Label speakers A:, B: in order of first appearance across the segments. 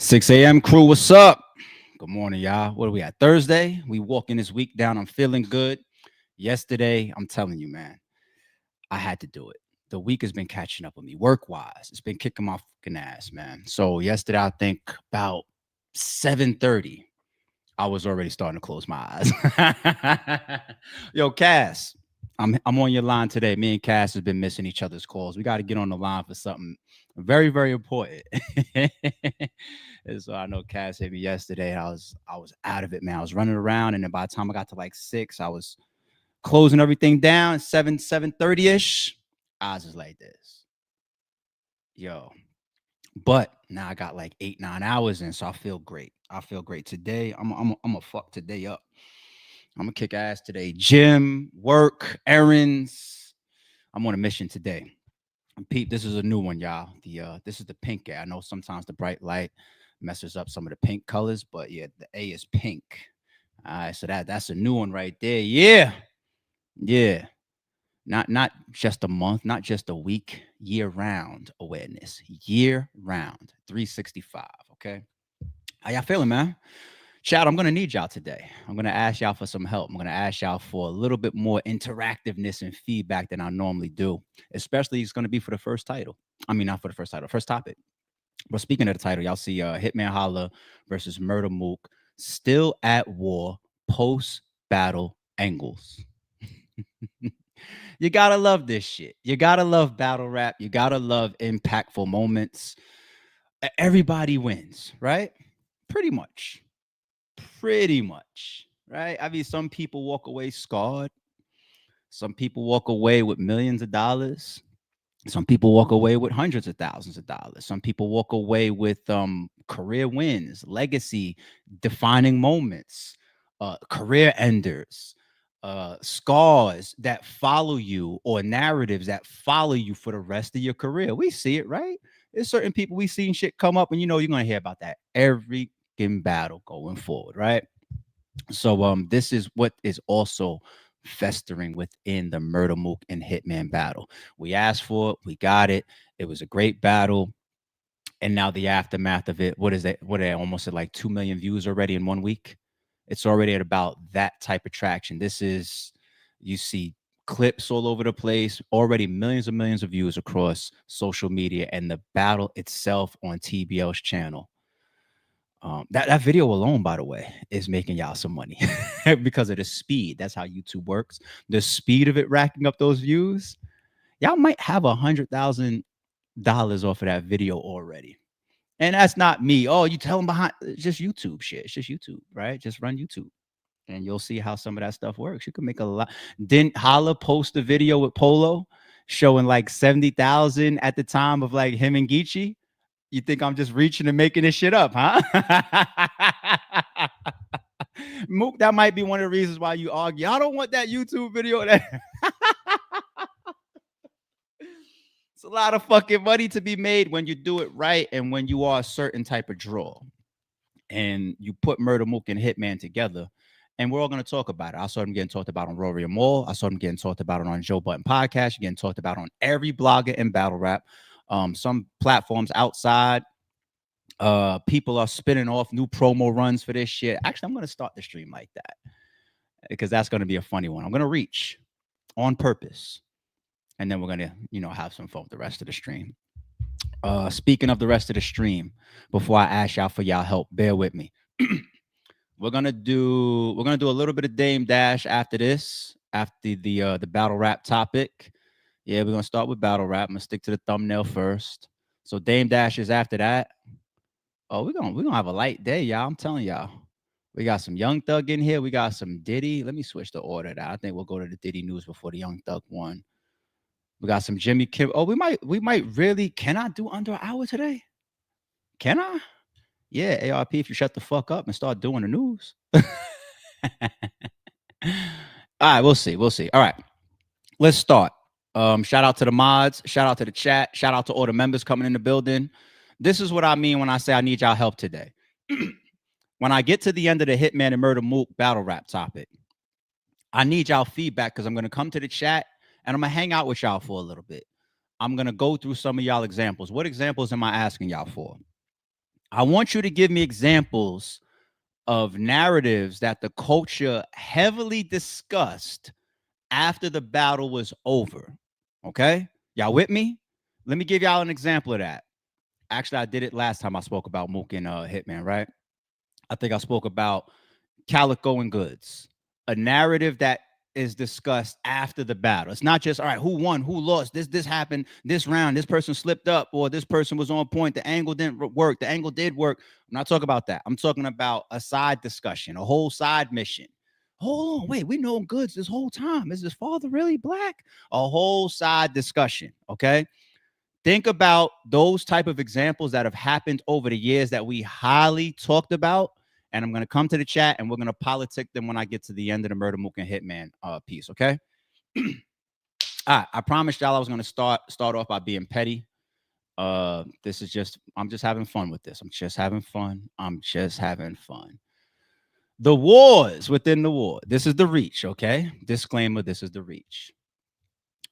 A: 6 a.m. crew, what's up? Good morning, y'all. What are we at? Thursday. We walking this week down. I'm feeling good. Yesterday, I'm telling you, man, I had to do it. The week has been catching up with me work-wise. It's been kicking my fucking ass, man. So yesterday, I think about 7:30, I was already starting to close my eyes. Yo, Cass, I'm on your line today. Me and Cass have been missing each other's calls. We got to get on the line for something very, very important. And so I know Cass hit me yesterday. I was out of it, man. I was running around, and then by the time I got to like 6, I was closing everything down. 7:30 ish. I was just like this, yo. But now I got like 8 9 hours in, so I feel great. I feel great today. I'm gonna fuck today up. I'm gonna kick ass today. Gym, work, errands. I'm on a mission today. And Pete, this is a new one, y'all. This is the pink A. I know sometimes the bright light messes up some of the pink colors, but yeah, the A is pink. All right, so that's a new one right there. Yeah, yeah. Not just a month, not just a week, year round awareness. Year round, 365. Okay. How y'all feeling, man? Chat, I'm gonna need y'all today. I'm gonna ask y'all for some help. I'm gonna ask y'all for a little bit more interactiveness and feedback than I normally do. Especially it's gonna be for the first title. I mean, not for the first title, first topic. But speaking of the title, y'all see Hitman Holla versus Murda Mook still at war post battle angles. You gotta love this shit. You gotta love battle rap. You gotta love impactful moments. Everybody wins, right? Pretty much. Pretty much. Right? I mean, some people walk away scarred. Some people walk away with millions of dollars. Some people walk away with hundreds of thousands of dollars. Some people walk away with career wins, legacy defining moments, career enders, scars that follow you, or narratives that follow you for the rest of your career. We see it, right? There's certain people we seen shit come up, and you know you're gonna hear about that every fucking battle going forward, right? So this is what is also festering within the Murda Mook and Hitman battle. We asked for it, we got it. It was a great battle. And now the aftermath of it, what is that? What are they almost at like 2 million views already in 1 week? It's already at about that type of traction. This is, you see clips all over the place, already millions and millions of views across social media, and the battle itself on TBL's channel. That video alone, by the way, is making y'all some money because of the speed. That's how YouTube works. The speed of it racking up those views. Y'all might have $100,000 off of that video already. And that's not me. Oh, you tell them behind, it's just YouTube shit. It's just YouTube, right? Just run YouTube and you'll see how some of that stuff works. You can make a lot. Didn't Holla post a video with Polo showing like 70,000 at the time of like him and Geechee? You think I'm just reaching and making this shit up, huh? Mook, that might be one of the reasons why you argue. I don't want that YouTube video. It's a lot of fucking money to be made when you do it right and when you are a certain type of draw. And you put Murda Mook and Hitman together, and we're all going to talk about it. I saw them getting talked about on Rory and Mall. I saw them getting talked about on Joe Button Podcast. You're getting talked about on every blogger and battle rap. Some platforms outside, people are spinning off new promo runs for this shit. Actually, I'm going to start the stream like that because that's going to be a funny one. I'm going to reach on purpose, and then we're going to, have some fun with the rest of the stream. Speaking of the rest of the stream, before I ask y'all for y'all help, bear with me. we're gonna do a little bit of Dame Dash after this, after the battle rap topic. Yeah, we're gonna start with battle rap. I'm gonna stick to the thumbnail first. So Dame Dash is after that. Oh, we're gonna have a light day, y'all. I'm telling y'all. We got some Young Thug in here. We got some Diddy. Let me switch the order. I think we'll go to the Diddy news before the Young Thug one. We got some Jimmy Kimmel. Oh, we might really. Can I do under an hour today? Can I? Yeah, ARP, if you shut the fuck up and start doing the news. All right, we'll see. All right, let's start. Shout out to the mods. Shout out to the chat. Shout out to all the members coming in the building. This is what I mean when I say I need y'all help today. When I get to the end of the Hitman and Murda Mook battle rap topic, I need y'all feedback because I'm going to come to the chat and I'm going to hang out with y'all for a little bit. I'm going to go through some of y'all examples. What examples am I asking y'all for? I want you to give me examples of narratives that the culture heavily discussed after the battle was over. Okay? Y'all with me? Let me give y'all an example of that. Actually, I did it last time I spoke about Mook and Hitman, right? I think I spoke about Calico and Goods, a narrative that is discussed after the battle. It's not just all right, who won, who lost, this happened, this round, this person slipped up, or this person was on point, the angle didn't work, the angle did work. I'm not talking about that. I'm talking about a side discussion, a whole side mission. Hold on, wait, we know Goods this whole time. Is his father really black? A whole side discussion. Okay. Think about those type of examples that have happened over the years that we highly talked about. And I'm going to come to the chat and we're going to politic them when I get to the end of the Murda Mook and Hitman piece. Okay. All right. I promised y'all I was going to start off by being petty. This is just, I'm just having fun with this. I'm just having fun. I'm just having fun. The wars within the war. This is the reach. Okay. Disclaimer. This is the reach.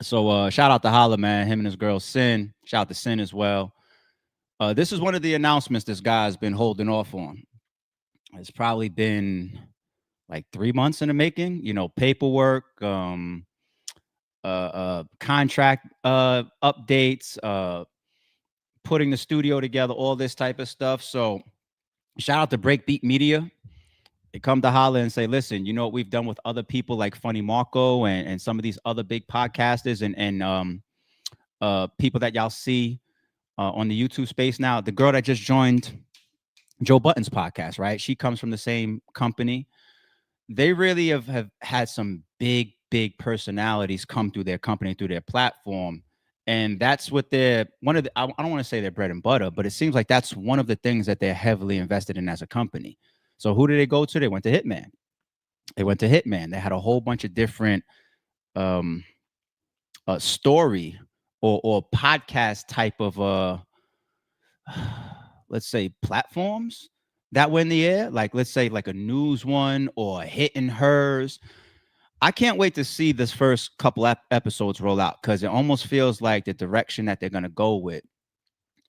A: So shout out to Holla, man. Him and his girl Sin. Shout out to Sin as well. This is one of the announcements this guy's been holding off on. It's probably been like 3 months in the making. You know, paperwork, contract updates, putting the studio together, all this type of stuff. So shout out to Breakbeat Media. They come to Holla and say, listen, you know what we've done with other people like Funny Marco and some of these other big podcasters and people that y'all see on the YouTube space now. The girl that just joined Joe Button's podcast, right? She comes from the same company. They really have had some big personalities come through their company, through their platform. And that's what they're one of the, I don't want to say they're bread and butter, but it seems like that's one of the things that they're heavily invested in as a company. So who did they go to? They went to Hitman. They had a whole bunch of different um story or podcast type of let's say platforms that were in the air, like let's say like a news one or Hit and Hers. I can't wait to see this first couple episodes roll out because it almost feels like the direction that they're gonna go with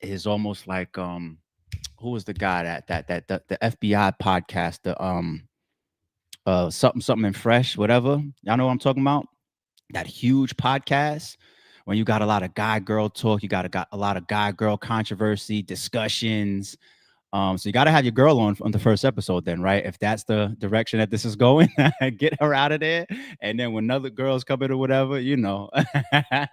A: is almost like who was the guy that the FBI podcast, the something and fresh, whatever. Y'all know what I'm talking about? That huge podcast when you got a lot of guy girl talk, you got a lot of guy girl controversy, discussions. So you got to have your girl on the first episode, then, right? If that's the direction that this is going, get her out of there. And then when other girls come in or whatever, you know, I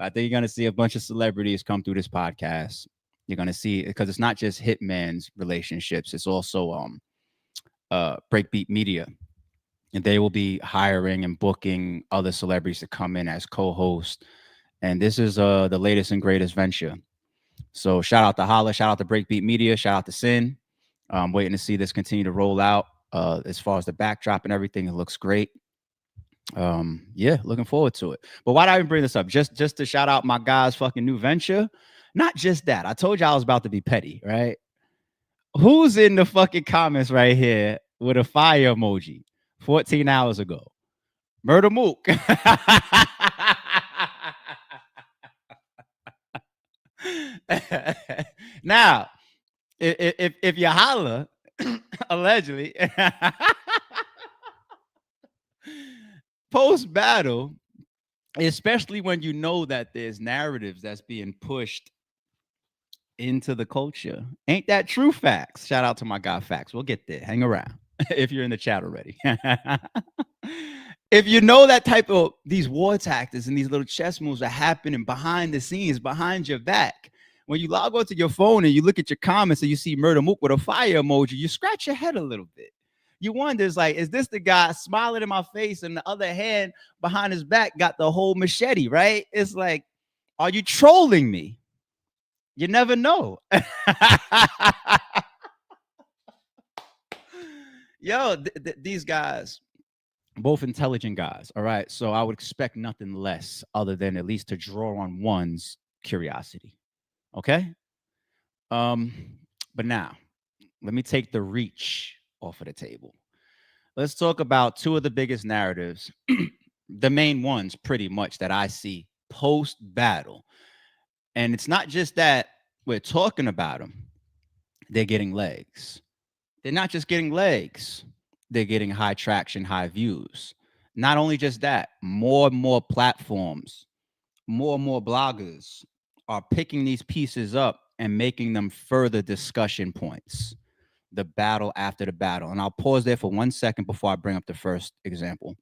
A: think you're gonna see a bunch of celebrities come through this podcast. You're gonna see because it's not just Hitman's relationships; it's also Breakbeat Media, and they will be hiring and booking other celebrities to come in as co-hosts. And this is the latest and greatest venture. So shout out to Holla, shout out to Breakbeat Media, shout out to Sin. I'm waiting to see this continue to roll out. As far as the backdrop and everything, it looks great. Yeah, looking forward to it. But why did I even bring this up? Just to shout out my guy's fucking new venture. Not just that. I told you I was about to be petty, right? Who's in the fucking comments right here with a fire emoji 14 hours ago? Murda Mook. Now, if you holla, allegedly, post battle, especially when you know that there's narratives that's being pushed into the culture, ain't that true? Facts. Shout out to my guy Facts. We'll get there. Hang around if you're in the chat already. If you know that type of these war tactics and these little chess moves are happening behind the scenes, behind your back, when you log onto your phone and you look at your comments and you see Murda Mook with a fire emoji, you scratch your head a little bit. You wonder, is like, is this the guy smiling in my face and the other hand behind his back got the whole machete, right? It's like, are you trolling me? You never know. Yo, these guys, both intelligent guys. All right. So I would expect nothing less other than at least to draw on one's curiosity. Okay. But now let me take the reach off of the table. Let's talk about two of the biggest narratives, the main ones pretty much that I see post battle. And it's not just that we're talking about them. they're getting legs. They're not just getting legs, they're getting high traction, high views. Not only just that, more and more platforms, more and more bloggers are picking these pieces up and making them further discussion points. The battle after the battle. And I'll pause there for 1 second before I bring up the first example.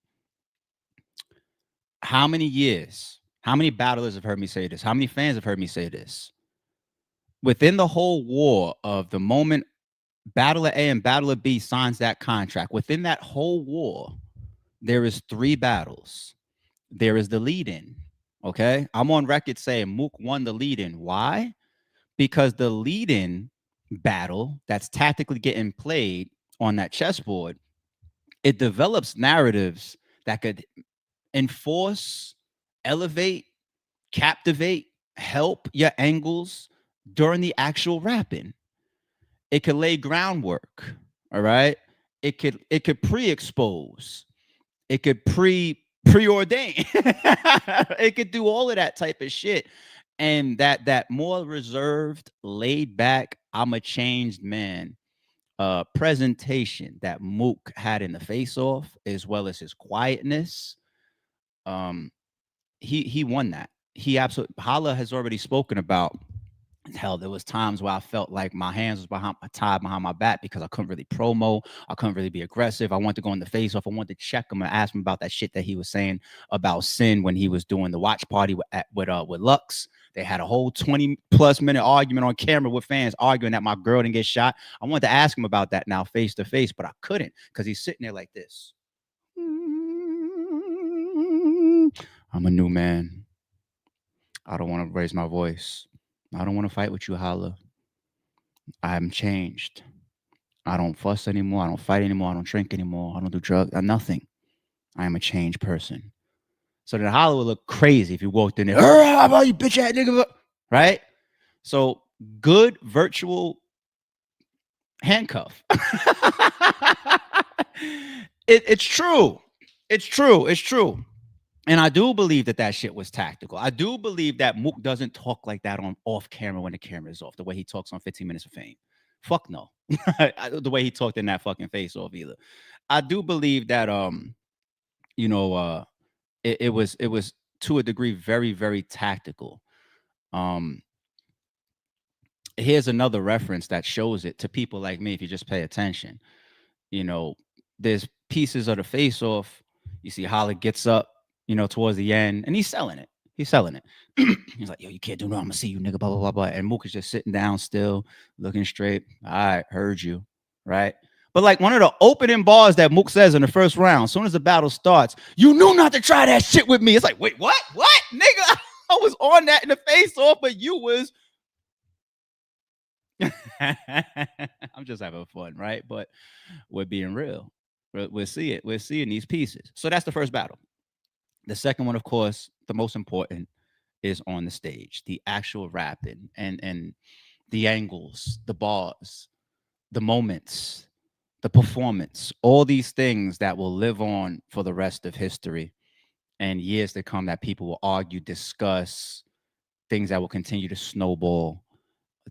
A: How many years, how many battlers have heard me say this? How many fans have heard me say this? Within the whole war of the moment Battler A and Battler B signs that contract, within that whole war, there is 3 battles. There is the lead-in. Okay. I'm on record saying Mook won the lead-in. Why? Because the lead-in battle that's tactically getting played on that chessboard, it develops narratives that could enforce, elevate, captivate, help your angles during the actual rapping. It could lay groundwork. All right. It could pre-expose. It could preordain. It could do all of that type of shit. And that more reserved, laid back, I'm a changed man presentation that Mook had in the face off, as well as his quietness. Um, he won that. He absolutely Holla has already spoken about. Hell, there was times where I felt like my hands was tied behind my back because I couldn't really promo. I couldn't really be aggressive. I wanted to go in the face off. I wanted to check him and ask him about that shit that he was saying about Sin when he was doing the watch party with Lux. They had a whole 20+ minute argument on camera with fans arguing that my girl didn't get shot. I wanted to ask him about that now face to face, but I couldn't because he's sitting there like this. I'm a new man. I don't want to raise my voice. I don't want to fight with you, Holla. I'm changed. I don't fuss anymore. I don't fight anymore. I don't drink anymore. I don't do drugs. Nothing. I am a changed person. So then Holla would look crazy if you walked in there. How about you bitch ass nigga? Right? So good virtual handcuff. It's true. It's true. It's true. And I do believe that shit was tactical. I do believe that Mook doesn't talk like that on off camera when the camera is off, the way he talks on 15 Minutes of Fame. Fuck no. The way he talked in that fucking face off either. I do believe that it was to a degree very, very tactical. Here's another reference that shows it to people like me if you just pay attention. There's pieces of the face off. You see Holla gets up, towards the end, and he's selling it. He's like, yo, you can't do no. I'm gonna see you, nigga, blah, blah, blah, blah. And Mook is just sitting down still, looking straight. All right, heard you. Right. But like one of the opening bars that Mook says in the first round, as soon as the battle starts, you knew not to try that shit with me. It's like, wait, what? What? Nigga, I was on that in the face off, but you was. I'm just having fun, right? But we're being real. We'll see it. We're seeing these pieces. So that's the first battle. The second one, of course, the most important, is on the stage. The actual rapping and the angles, the bars, the moments, the performance, all these things that will live on for the rest of history and years to come that people will argue, discuss, things that will continue to snowball,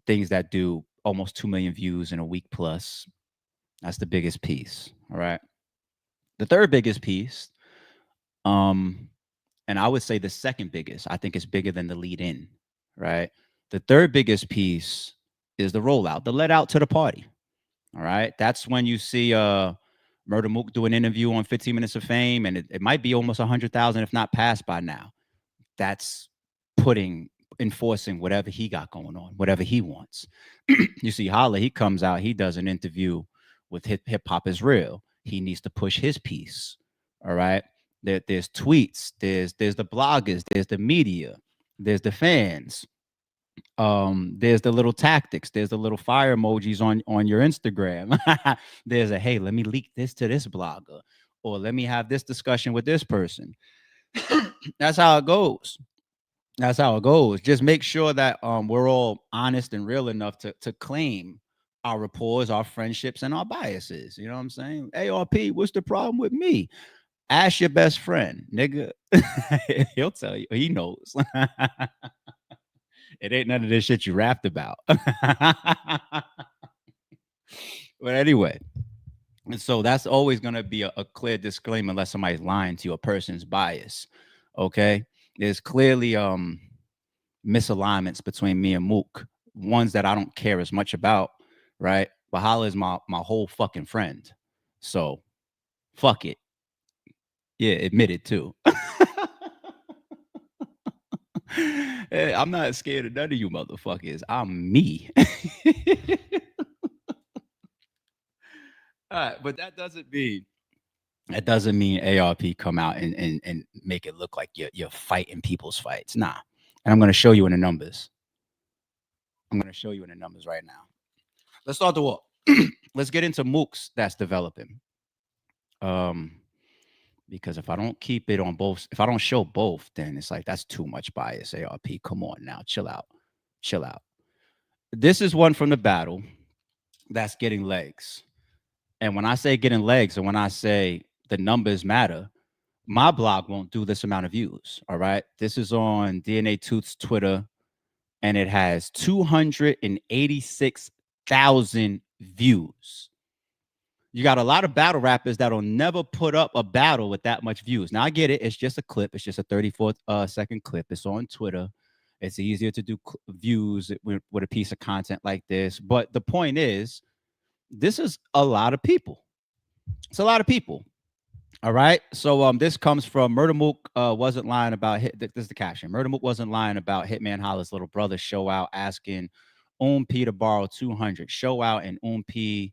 A: things that do almost 2 million views in a week plus. That's the biggest piece. All right. The third biggest piece, and I would say the second biggest, I think it's bigger than the lead in, right? The third biggest piece is the rollout, the let out to the party. All right. That's when you see Murda Mook do an interview on 15 Minutes of Fame, and it might be almost 100,000, if not past by now. That's enforcing whatever he got going on, whatever he wants. You see Holla, he comes out, he does an interview with Hip Hop Is Real. He needs to push his piece. All right. There's tweets, there's the bloggers, there's the media, there's the fans. There's the little tactics, there's the little fire emojis on your Instagram. There's a, hey, let me leak this to this blogger, or let me have this discussion with this person. That's how it goes. That's how it goes. Just make sure that we're all honest and real enough to claim our rapports, our friendships, and our biases. You know what I'm saying? ARP, what's the problem with me? Ask your best friend, nigga. He'll tell you. He knows. It ain't none of this shit you rapped about. But anyway, and so that's always going to be a clear disclaimer unless somebody's lying to you, a person's bias. Okay. There's clearly misalignments between me and Mook, ones that I don't care as much about, right? But Holla is my whole fucking friend. So fuck it. Yeah, admit it too. I'm not scared of none of you motherfuckers. I'm me. All right, but that doesn't mean ARP come out and make it look like you're fighting people's fights. Nah. And I'm gonna show you in the numbers. I'm gonna show you in the numbers right now. Let's start the war. Let's get into Mooks that's developing. Um, because if I don't keep it on both, if I don't show both, then it's like that's too much bias. ARP, come on now, chill out, chill out. This is one from the battle that's getting legs. And when I say getting legs, and when I say the numbers matter, my blog won't do this amount of views. All right. This is on DNA Tooth's Twitter, and it has 286,000 views. You got a lot of battle rappers that'll never put up a battle with that much views. Now I get it. It's just a clip. It's just a 34-second clip. It's on Twitter. It's easier to do views with a piece of content like this. But the point is, this is a lot of people. It's a lot of people. All right. So this comes from Murda Mook wasn't lying about this is the caption. Murda Mook wasn't lying about Hitman Holla's little brother show out asking P to borrow 200. Show out and P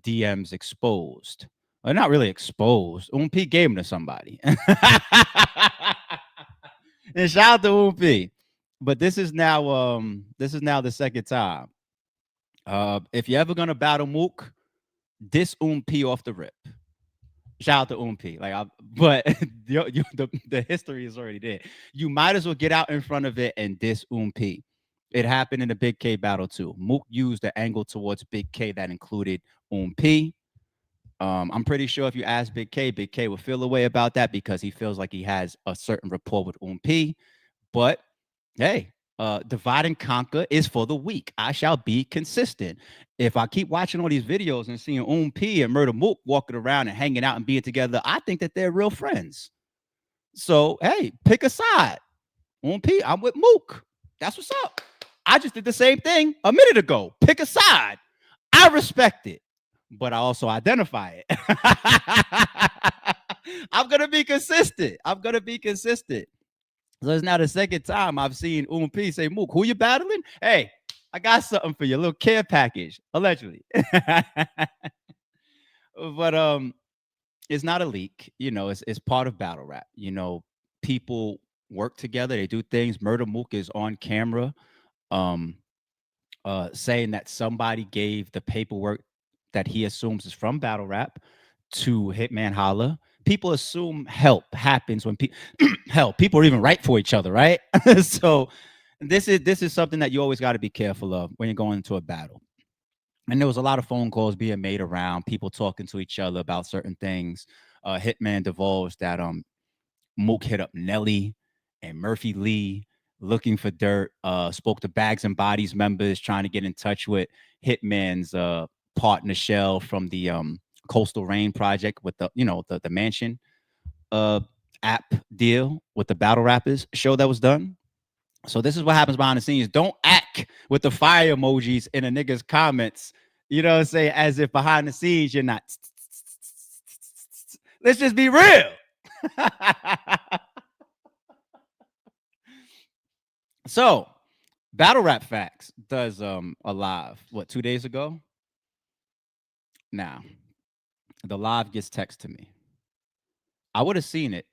A: DMs exposed. Well, not really exposed. P gave him to somebody. And shout out to P. But this is now the second time. If you're ever gonna battle Mook, diss P off the rip. Shout out to P. But the history is already there. You might as well get out in front of it and diss P. It happened in the Big K battle too. Mook used the angle towards Big K that included P. I'm pretty sure if you ask Big K will feel a way about that because he feels like he has a certain rapport with P. But hey, divide and conquer is for the weak. I shall be consistent. If I keep watching all these videos and seeing P and Murda Mook walking around and hanging out and being together, I think that they're real friends. So hey, pick a side. P, I'm with Mook. That's what's up. I just did the same thing a minute ago. Pick a side. I respect it, but I also identify it. I'm gonna be consistent. So it's now the second time I've seen P say, Mook, who you battling? Hey, I got something for you, a little care package, allegedly. But it's not a leak. It's part of battle rap. People work together, they do things. Murda Mook is on camera saying that somebody gave the paperwork that he assumes is from battle rap to Hitman Holla. People assume help happens when people are even right for each other, right? So this is something that you always got to be careful of when you're going into a battle. And there was a lot of phone calls being made around, people talking to each other about certain things. Hitman divulged that Mook hit up Nelly and Murphy Lee looking for dirt. Spoke to Bags and Bodies members trying to get in touch with Hitman's partner Shell from the Coastal Rain project with the mansion app deal with the battle rappers show that was done. So this is what happens behind the scenes. Don't act with the fire emojis in a nigga's comments. You know what I'm saying? As if behind the scenes you're not. Let's just be real. So Battle Rap Facts does a live, 2 days ago? Now, the live gets text to me. I would have seen it.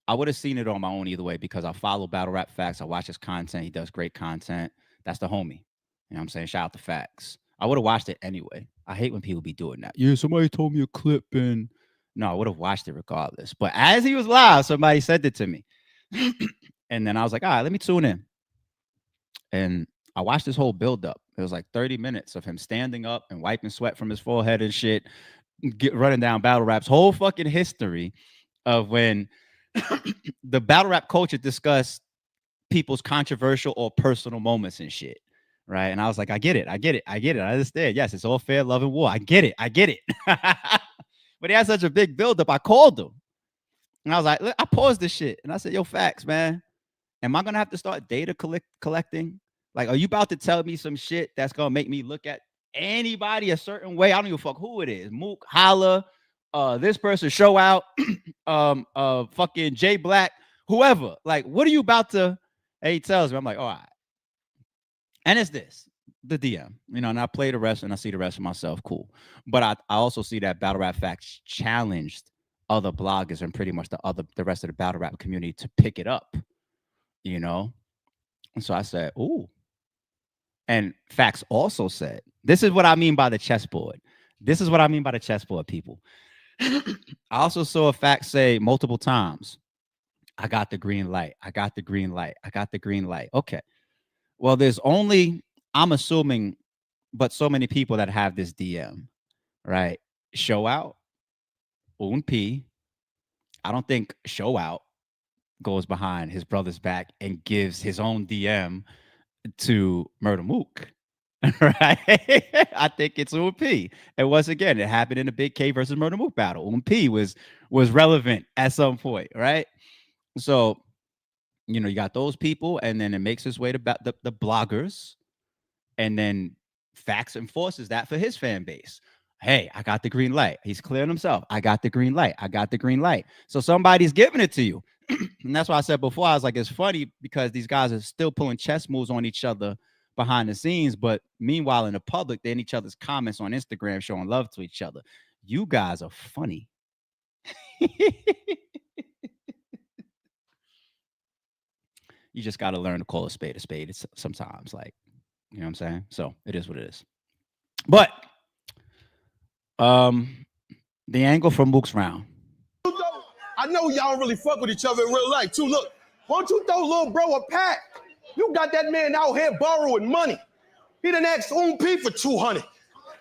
A: I would have seen it on my own either way because I follow Battle Rap Facts. I watch his content. He does great content. That's the homie. You know what I'm saying? Shout out to Facts. I would have watched it anyway. I hate when people be doing that. Yeah, somebody told me a clip and no, I would have watched it regardless. But as he was live, somebody sent it to me. And then I was like, all right, let me tune in. And I watched this whole build up. It was like 30 minutes of him standing up and wiping sweat from his forehead and shit, running down Battle Rap's whole fucking history of when the battle rap culture discussed people's controversial or personal moments and shit. right? And I was like, I get it. I understand. Yes, it's all fair, love, and war. I get it. But he had such a big buildup. I called him. And I was like, I paused this shit. And I said, yo, facts, man. Am I gonna have to start data collecting? Like, are you about to tell me some shit that's gonna make me look at anybody a certain way? I don't give a fuck who it is. Mook, Holla, this person, Show Out, fucking Jay Black, whoever. Like, what are you about to? And he tells me, I'm like, all right. And it's this, the DM, and I play the rest and I see the rest of myself. Cool. But I also see that Battle Rap Facts challenged other bloggers and pretty much the rest of the battle rap community to pick it up, And so I said, ooh. And Facts also said, this is what I mean by the chessboard. This is what I mean by the chessboard, people. I also saw a Fact say multiple times, I got the green light. I got the green light. I got the green light. Okay. Well, there's only, I'm assuming, but so many people that have this DM, right? Show Out, Un P. I don't think Show Out goes behind his brother's back and gives his own DM to Murda Mook. Right? I think it's UMP. And once again, it happened in the Big K versus Murda Mook battle. UMP was relevant at some point, right? So, you got those people, and then it makes its way to the bloggers, and then Facts enforces that for his fan base. Hey, I got the green light. He's clearing himself. I got the green light. I got the green light. So somebody's giving it to you. And that's why I said before, I was like, it's funny because these guys are still pulling chess moves on each other behind the scenes. But meanwhile, in the public, they're in each other's comments on Instagram showing love to each other. You guys are funny. You just got to learn to call a spade. It's sometimes, like, you know what I'm saying? So it is what it is. But the angle from Mook's round.
B: I know y'all really fuck with each other in real life too. Look, why don't you throw little bro a pack? You got that man out here borrowing money. He done asked P for 200.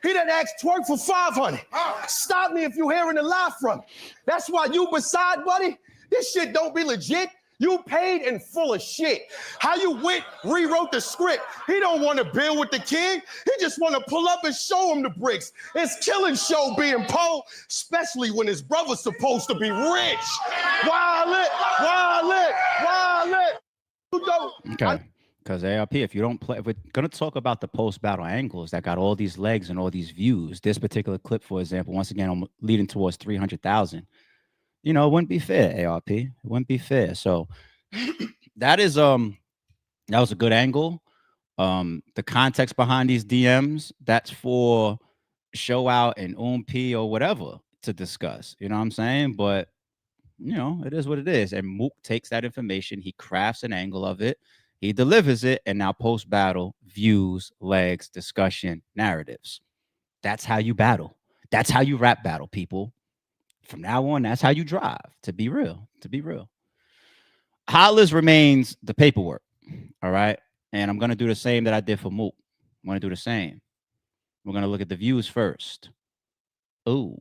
B: He done asked Twerk for 500. Stop me if you hearing a lie from me. That's why you beside, buddy. This shit don't be legit. You paid and full of shit. How you went, rewrote the script. He don't want to build with the king. He just want to pull up and show him the bricks. It's killing show being Poe, especially when his brother's supposed to be rich. Wild it.
A: Okay. Because ARP, if you don't play, if we're going to talk about the post-battle angles that got all these legs and all these views, this particular clip, for example, once again, I'm leading towards 300,000. It wouldn't be fair, ARP. It wouldn't be fair. So that was a good angle. The context behind these DMs, that's for Show Out and UMP or whatever to discuss. You know what I'm saying? But it is what it is. And Mook takes that information, he crafts an angle of it, he delivers it, and now post-battle, views, legs, discussion, narratives. That's how you battle. That's how you rap battle, people. From now on, that's how you drive, to be real. Holla's remains the paperwork, all right? And I'm going to do the same that I did for Mook. I'm going to do the same. We're going to look at the views first. Ooh,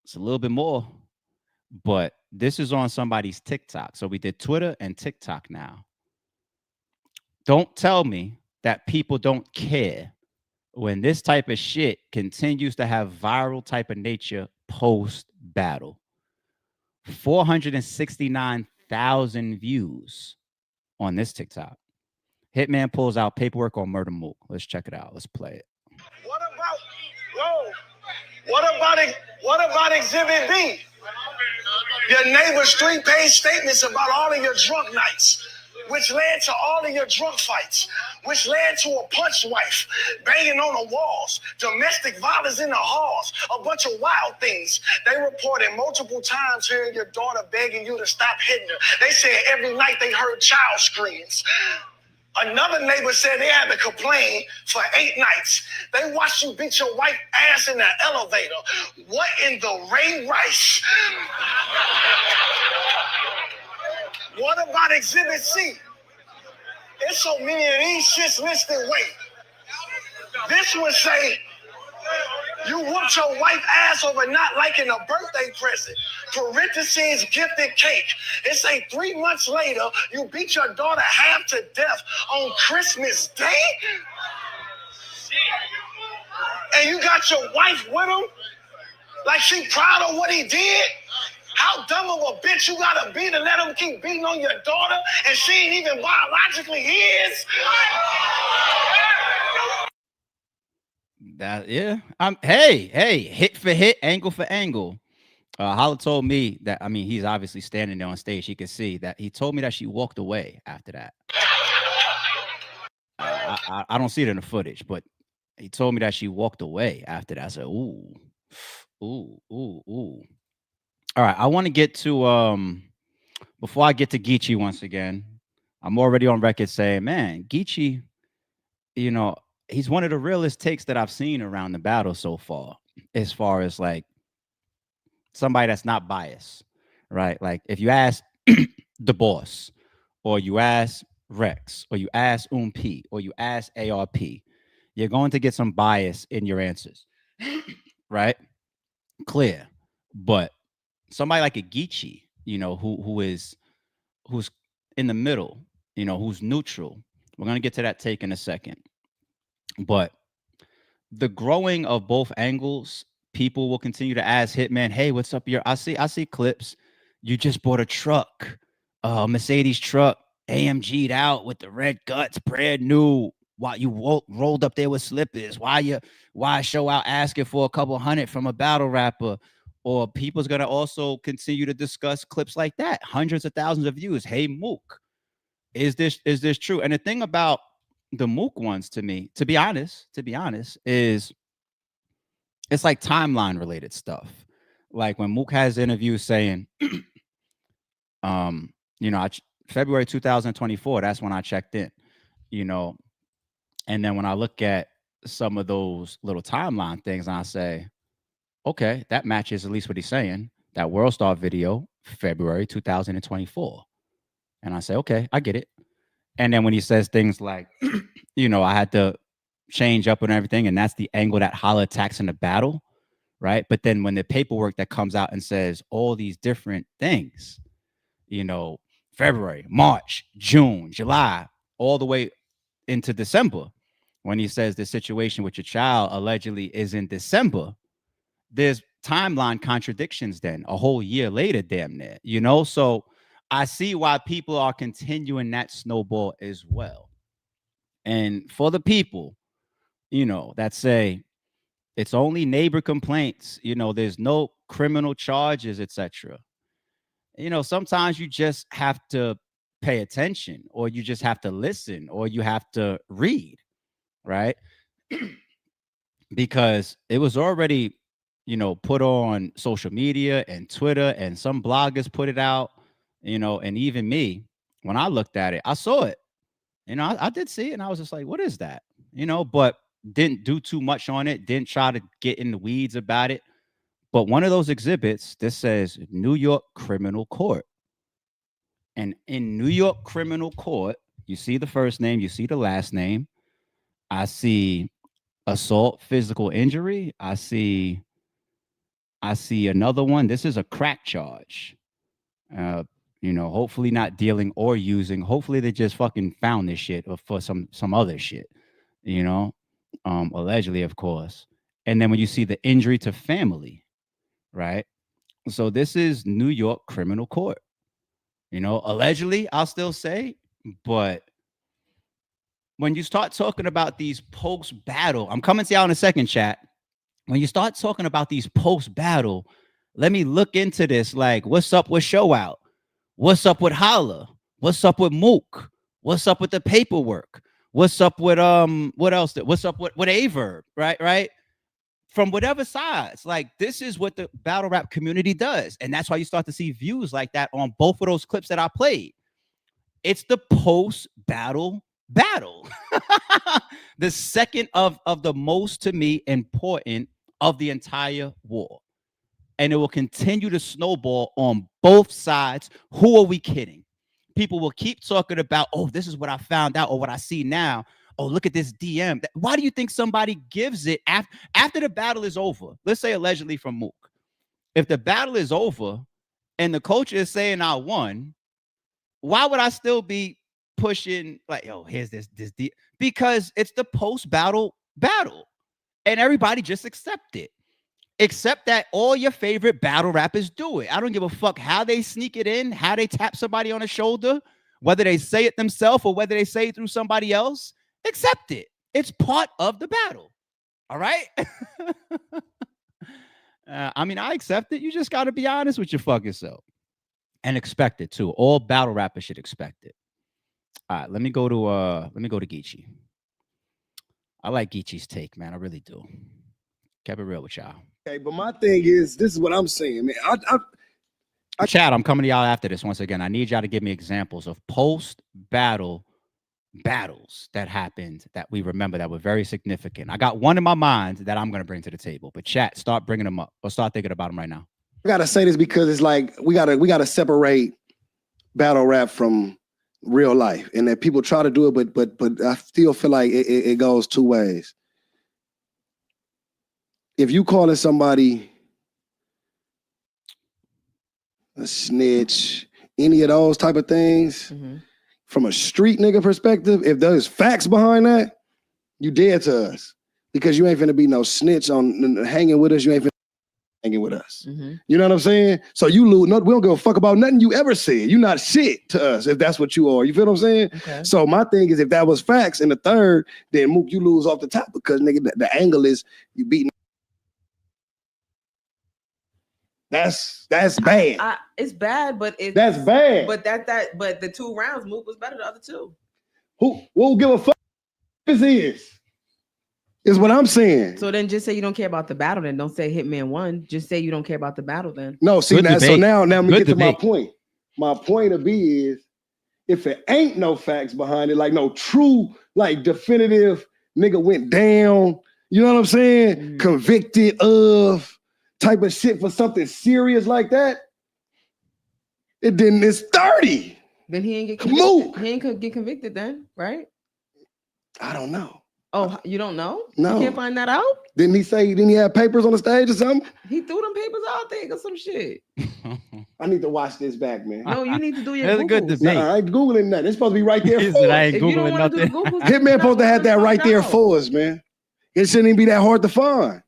A: it's a little bit more, but this is on somebody's TikTok. So we did Twitter and TikTok now. Don't tell me that people don't care when this type of shit continues to have viral type of nature post-battle. 469,000 views on this TikTok. Hitman pulls out paperwork on Murda Mook. Let's check it out. Let's play it.
C: What about Exhibit B? Your neighbor's 3-page statements about all of your drunk nights, which led to all of your drunk fights, which led to a punch wife, banging on the walls, domestic violence in the halls, a bunch of wild things. They reported multiple times hearing your daughter begging you to stop hitting her. They said every night they heard child screams. Another neighbor said they had to complain for 8 nights. They watched you beat your wife ass in the elevator. What in the Ray Rice? What about Exhibit C? There's so many of these shits listed. Wait. This one say, you whooped your wife ass over not liking a birthday present. Parentheses, gifted cake. It say 3 months later, you beat your daughter half to death on Christmas Day? and you got your wife with him, like she proud of what he did. How dumb of a bitch you gotta be to let him keep beating on your daughter and she ain't even biologically his?
A: That yeah. Hey, hit for hit, angle for angle. Holla told me that, I mean, he's obviously standing there on stage. He could see that. He told me that she walked away after that. I don't see it in the footage, but he told me that she walked away after that. I said, ooh, ooh. All right, I want to get to before I get to Geechee once again. I'm already on record saying, man, Geechee, you know, he's one of the realest takes that I've seen around the battle so far as like somebody that's not biased, right? Like if you ask the boss, or you ask Rex, or you ask P, or you ask ARP, you're going to get some bias in your answers, right? Clear. But somebody like a Geechee, who's in the middle, who's neutral. We're gonna get to that take in a second. But the growing of both angles, people will continue to ask Hitman, "Hey, what's up? I see clips. You just bought a truck, Mercedes truck, AMG'd out with the red guts, brand new. Why you rolled up there with slippers? Why show out asking for a couple hundred from a battle rapper?" Or people's gonna also continue to discuss clips like that, hundreds of thousands of views. Hey, Mook, is this true? And the thing about the Mook ones, to me, to be honest, is it's like timeline related stuff. Like when Mook has interviews saying, February 2024, that's when I checked in, you know, and then when I look at some of those little timeline things, and I say, okay, that matches at least what he's saying. That World Star video, February 2024. And I say, okay, I get it. And then when he says things like, I had to change up and everything, and that's the angle that Holla attacks in the battle, right? But then when the paperwork that comes out and says all these different things, February, March, June, July, all the way into December, when he says the situation with your child allegedly is in December, there's timeline contradictions then a whole year later, damn near, So I see why people are continuing that snowball as well. And for the people, that say it's only neighbor complaints, there's no criminal charges, etc. Sometimes you just have to pay attention, or you just have to listen, or you have to read, right? Because it was already, put on social media and Twitter, and some bloggers put it out, and even me, when I looked at it, I saw it. I did see it, and I was just like, what is that? But didn't do too much on it, didn't try to get in the weeds about it. But one of those exhibits, this says New York Criminal Court. And in New York Criminal Court, you see the first name, you see the last name. I see assault, physical injury. I see another one. This is a crack charge. Hopefully not dealing or using. Hopefully they just fucking found this shit or for some other shit, allegedly, of course. And then when you see the injury to family, right? So this is New York Criminal Court. Allegedly, I'll still say, but when you start talking about these post-battle, I'm coming to y'all in a second, chat. When you start talking about these post-battle, let me look into this. Like, what's up with Show Out? What's up with Holla? What's up with Mook? What's up with the paperwork? What's up with what else? What's up with Averb? Right? From whatever sides. Like, this is what the battle rap community does. And that's why you start to see views like that on both of those clips that I played. It's the post-battle battle. The second of the most, to me, important of the entire war. And it will continue to snowball on both sides. Who are we kidding? People will keep talking about, oh, this is what I found out, or what I see now. Oh, look at this DM. Why do you think somebody gives it after the battle is over? Let's say allegedly from Mook. If the battle is over and the coach is saying I won, why would I still be pushing like, oh, here's this DM? Because it's the post-battle battle. and everybody just accept it. Except that all your favorite battle rappers do it. I don't give a fuck how they sneak it in, how they tap somebody on the shoulder, whether they say it themselves or whether they say it through somebody else. Accept it. It's part of the battle. All right? I mean, I accept it. You just got to be honest with your fucking self and expect it too. All battle rappers should expect it. All right, let me go to Geechee. I like Geechee's take, man. I really do. Keep it real with y'all.
D: Okay, but my thing is, this is what I'm saying, man.
A: Chad, I'm coming to y'all after this once again. I need y'all to give me examples of post-battle battles that happened that we remember that were very significant. I got one in my mind that I'm going to bring to the table, but chat, start bringing them up or start thinking about them right now.
D: I gotta say this because it's like we gotta separate battle rap from real life, and that people try to do it, but I still feel like it goes two ways. If you calling somebody a snitch, any of those type of things, from a street nigga perspective, if there's facts behind that, you dead to us because you ain't finna be no snitch on hanging with us. You ain't finna hanging with us. You know what I'm saying? So you lose. No, we don't give a fuck about nothing you ever said. You're not shit to us if that's what you are. You feel what I'm saying? Okay. So my thing is, if that was facts in the third, then Mook, you lose off the top because nigga, the angle is you beating. That's bad.
E: It's bad, but
D: that's bad.
E: But but the 2 rounds, Mook was better than the other 2.
D: Who will give a fuck? This is what I'm saying.
E: So then just say you don't care about the battle. Then don't say Hitman won. Just say you don't care about the battle. Then
D: no. See that. So now we get to my point. My point of be is, if it ain't no facts behind it, like no true, like definitive nigga went down. You know what I'm saying? Convicted of. Type of shit for something serious like that, it's 30.
E: Then he ain't get convicted. He ain't get convicted then, right?
D: I don't know.
E: Oh, you don't know?
D: No.
E: You can't find that out?
D: Didn't he have papers on the stage or something?
E: He threw them papers out there or some shit.
D: I need to watch this back, man.
E: No, you need to do your
A: That's a good debate.
D: Nah, I ain't Googling nothing. It's supposed to be right there for us.
A: I ain't Googling nothing.
D: Hitman supposed to have that right there for us, man. It shouldn't even be that hard to find.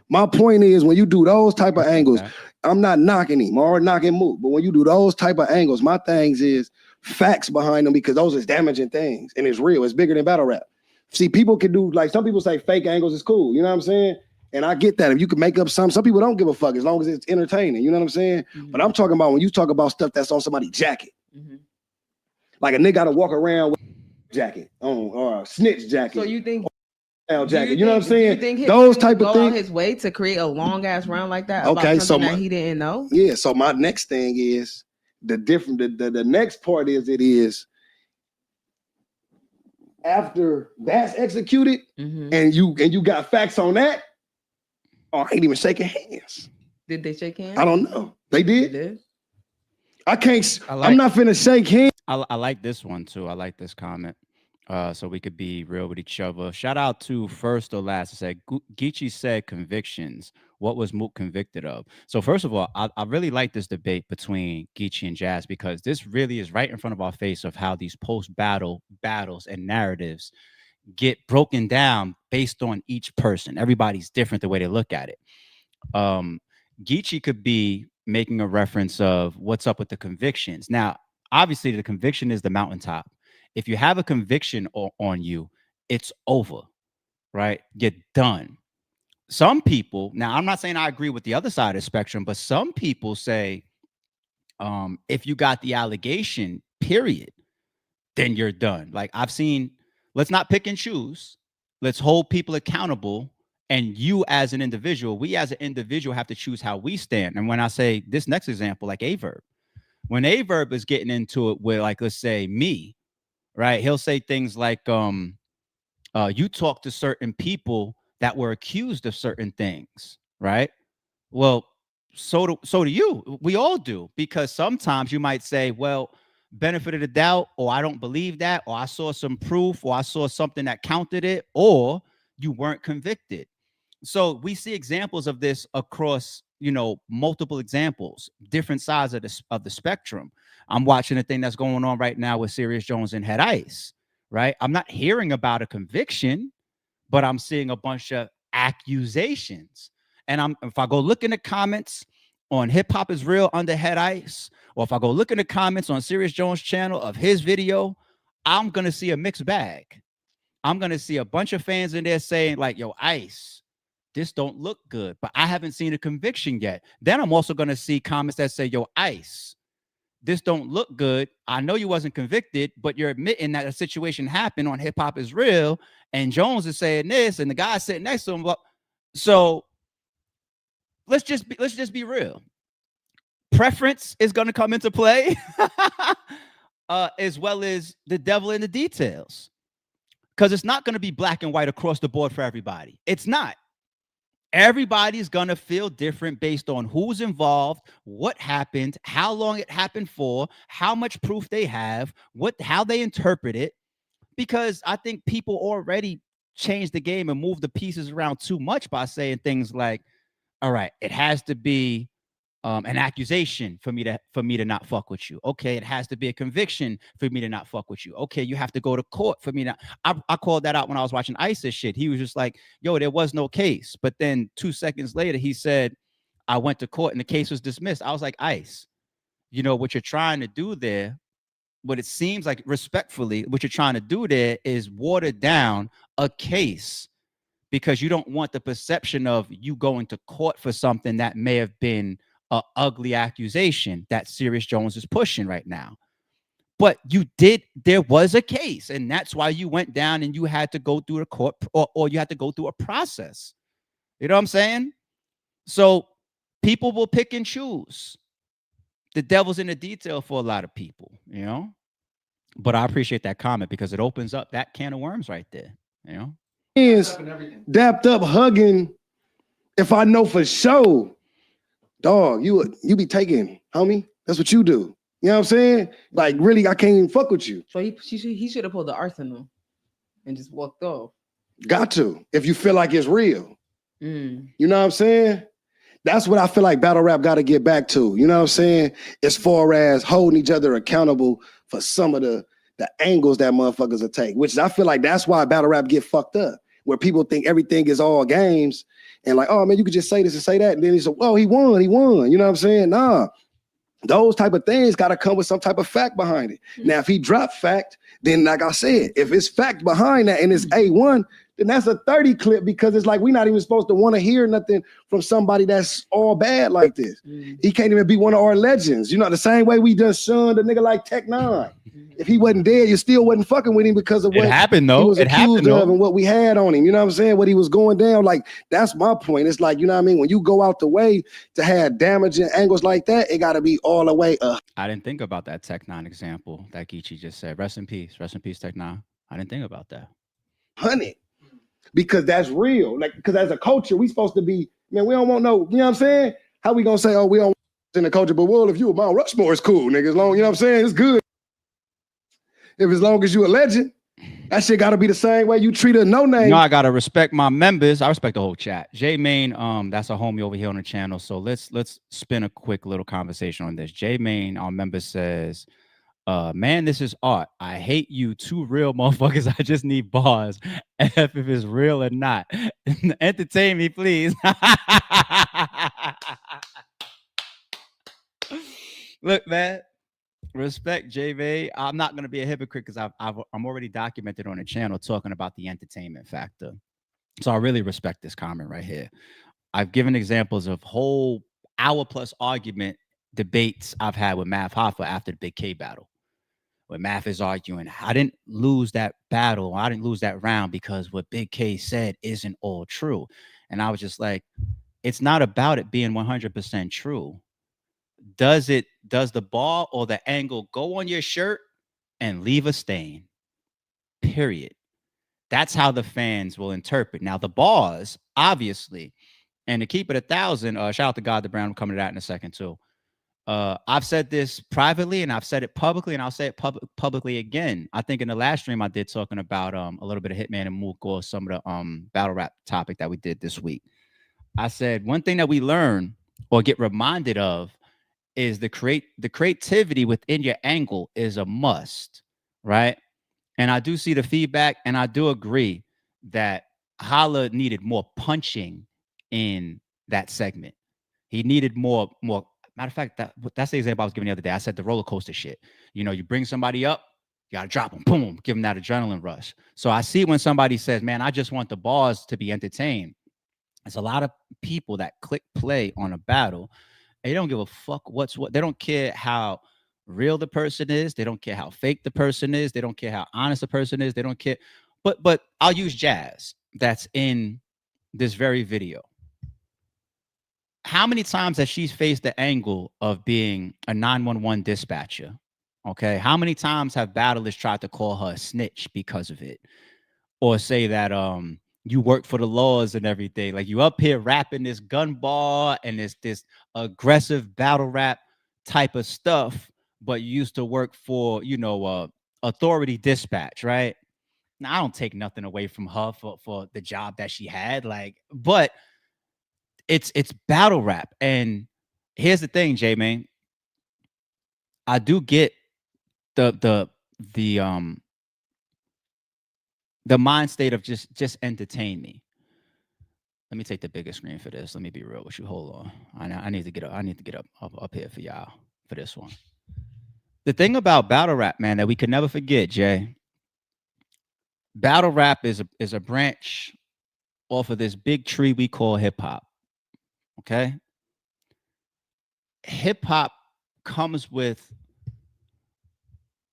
D: My point is, when you do those type of angles, I'm not knocking him or knocking Mook, but when you do those type of angles, my things is facts behind them because those is damaging things and it's real. It's bigger than battle rap. See, people can do, like some people say fake angles is cool. You know what I'm saying? And I get that. If you can make up some people don't give a fuck as long as it's entertaining. You know what I'm saying? But I'm talking about when you talk about stuff that's on somebody's jacket. Like a nigga got to walk around with a jacket on or a snitch jacket.
E: So you think...
D: jacket. You know what I'm saying?
E: You think
D: those type of things.
E: His way to create a long ass round like that.
D: Okay,
E: about something that he didn't know.
D: Yeah. So my next thing is the next part is after that's executed and you got facts on that. Oh, I ain't even shaking hands.
E: Did they shake hands?
D: I don't know. They did.
E: They did.
D: I can't. I'm not finna shake hands.
A: I like this one too. I like this comment. So we could be real with each other. Shout out to First or Last. It said, Geechee said convictions. What was Mook convicted of? So first of all, I really like this debate between Geechee and Jazz because this really is right in front of our face of how these post-battle battles and narratives get broken down based on each person. Everybody's different the way they look at it. Geechee could be making a reference of what's up with the convictions. Now, obviously, the conviction is the mountaintop. If you have a conviction on you, it's over, right? You're done. Some people, now I'm not saying I agree with the other side of the spectrum, but some people say, if you got the allegation, period, then you're done. Like I've seen, let's not pick and choose. Let's hold people accountable. And you as an individual, we as an individual have to choose how we stand. And when I say this next example, like Averb, when Averb is getting into it with, like, let's say me, right? He'll say things like, you talk to certain people that were accused of certain things, right? Well, so do you. We all do, because sometimes you might say, well, benefit of the doubt, or I don't believe that, or I saw some proof, or I saw something that countered it, or you weren't convicted. So we see examples of this across, multiple examples, different sides of the spectrum. I'm watching a thing that's going on right now with Serious Jones and Head Ice, right? I'm not hearing about a conviction, but I'm seeing a bunch of accusations. And if I go look in the comments on Hip Hop Is Real under Head Ice, or if I go look in the comments on Serious Jones' channel of his video, I'm gonna see a mixed bag. I'm gonna see a bunch of fans in there saying like, "Yo, Ice, this don't look good," but I haven't seen a conviction yet. Then I'm also gonna see comments that say, "Yo, Ice, this don't look good. I know you wasn't convicted, but you're admitting that a situation happened on Hip Hop Is Real, and Jones is saying this, and the guy sitting next to him." So let's just be real. Preference is going to come into play, as well as the devil in the details, because it's not going to be black and white across the board for everybody. It's not. Everybody's going to feel different based on who's involved, what happened, how long it happened for, how much proof they have, how they interpret it. Because I think people already changed the game and moved the pieces around too much by saying things like, all right, it has to be an accusation for me to not fuck with you. Okay, it has to be a conviction for me to not fuck with you. Okay, you have to go to court for me to. I called that out when I was watching ISIS shit. He was just like, "Yo, there was no case," but then 2 seconds later he said, "I went to court and the case was dismissed." I was like, "Ice, you know what you're trying to do there? What it seems like, respectfully, what you're trying to do there is water down a case." Because you don't want the perception of you going to court for something that may have been an ugly accusation that Serious Jones is pushing right now. But there was a case, and that's why you went down and you had to go through a court or you had to go through a process. You know what I'm saying? So people will pick and choose. The devil's in the detail for a lot of people, you know? But I appreciate that comment because it opens up that can of worms right there, you know?
D: Is dapped up hugging. If I know for sure, dog, you be taking, homie. That's what you do. You know what I'm saying? Like, really, I can't even fuck with you.
E: So he should have pulled the arsenal and just walked off.
D: Got to, if you feel like it's real. You know what I'm saying? That's what I feel like battle rap got to get back to. You know what I'm saying? As far as holding each other accountable for some of the angles that motherfuckers will take, which I feel like that's why battle rap get fucked up. Where people think everything is all games and like, oh man, you could just say this and say that. And then he said, oh, he won. You know what I'm saying? Nah, those type of things got to come with some type of fact behind it. Now, if he dropped fact, then like I said, if it's fact behind that and it's A1, then that's a 30 clip because it's like we're not even supposed to want to hear nothing from somebody that's all bad like this. He can't even be one of our legends. You know, the same way we just shunned a nigga like Tech Nine. If he wasn't dead, you still wasn't fucking with him because of what
A: happened, though.
D: He was accused of and what we had on him. You know what I'm saying? What he was going down. Like, that's my point. It's like, you know what I mean? When you go out the way to have damaging angles like that, it got to be all the way up.
A: I didn't think about that Tech Nine example that Geechee just said. Rest in peace, Tech Nine. I didn't think about that.
D: 100. Because that's real. Like, because as a culture, we supposed to be, man, we don't want no, you know what I'm saying? How we gonna say, oh, we don't want in the culture, but well, if you a Mount Rushmore, it's cool, nigga. As long, you know what I'm saying? It's good. If as long as you a legend, that shit gotta be the same way you treat a no-name.
A: You know, I gotta respect my members. I respect the whole chat. J Main, that's a homie over here on the channel. So let's spin a quick little conversation on this. J Main, our member says, man, this is art. I hate you, two real motherfuckers. I just need bars. F if it's real or not. Entertain me, please. Look, man. Respect, J-May. I'm not gonna be a hypocrite because I'm already documented on the channel talking about the entertainment factor. So I really respect this comment right here. I've given examples of whole hour-plus argument debates I've had with Math Hoffa after the Big K battle. When Math is arguing, I didn't lose that battle. I didn't lose that round because what Big K said isn't all true. And I was just like, it's not about it being 100% true. Does the ball or the angle go on your shirt and leave a stain? Period. That's how the fans will interpret. Now, the bars, obviously, and to keep it 1,000, shout out to God the Brown. I'm coming to that in a second, too. I've said this privately and I've said it publicly and I'll say it publicly again. I think in the last stream I did talking about a little bit of Hitman and Mook or some of the battle rap topic that we did this week. I said one thing that we learn or get reminded of is the creativity within your angle is a must, right? And I do see the feedback and I do agree that Holla needed more punching in that segment. He needed more. Matter of fact, that's the example I was giving the other day. I said the roller coaster shit. You know, you bring somebody up, you gotta drop them, boom, give them that adrenaline rush. So I see when somebody says, "Man, I just want the bars to be entertained." There's a lot of people that click play on a battle. They don't give a fuck what's what. They don't care how real the person is. They don't care how fake the person is. They don't care how honest the person is. They don't care. But I'll use Jazz. That's in this very video. How many times has she faced the angle of being a 911 dispatcher? Okay. How many times have battlers tried to call her a snitch because of it? Or say that you work for the laws and everything. Like you up here rapping this gun bar and this aggressive battle rap type of stuff, but you used to work for, authority dispatch, right? Now I don't take nothing away from her for the job that she had. Like, but it's battle rap. And here's the thing, J man. I do get the the mind state of just entertain me. Let me take the bigger screen for this. Let me be real with you. Hold on. I need to get up. I need to get up here for y'all for this one. The thing about battle rap, man, that we could never forget, Jay. Battle rap is a branch off of this big tree we call hip hop. Okay. Hip hop comes with,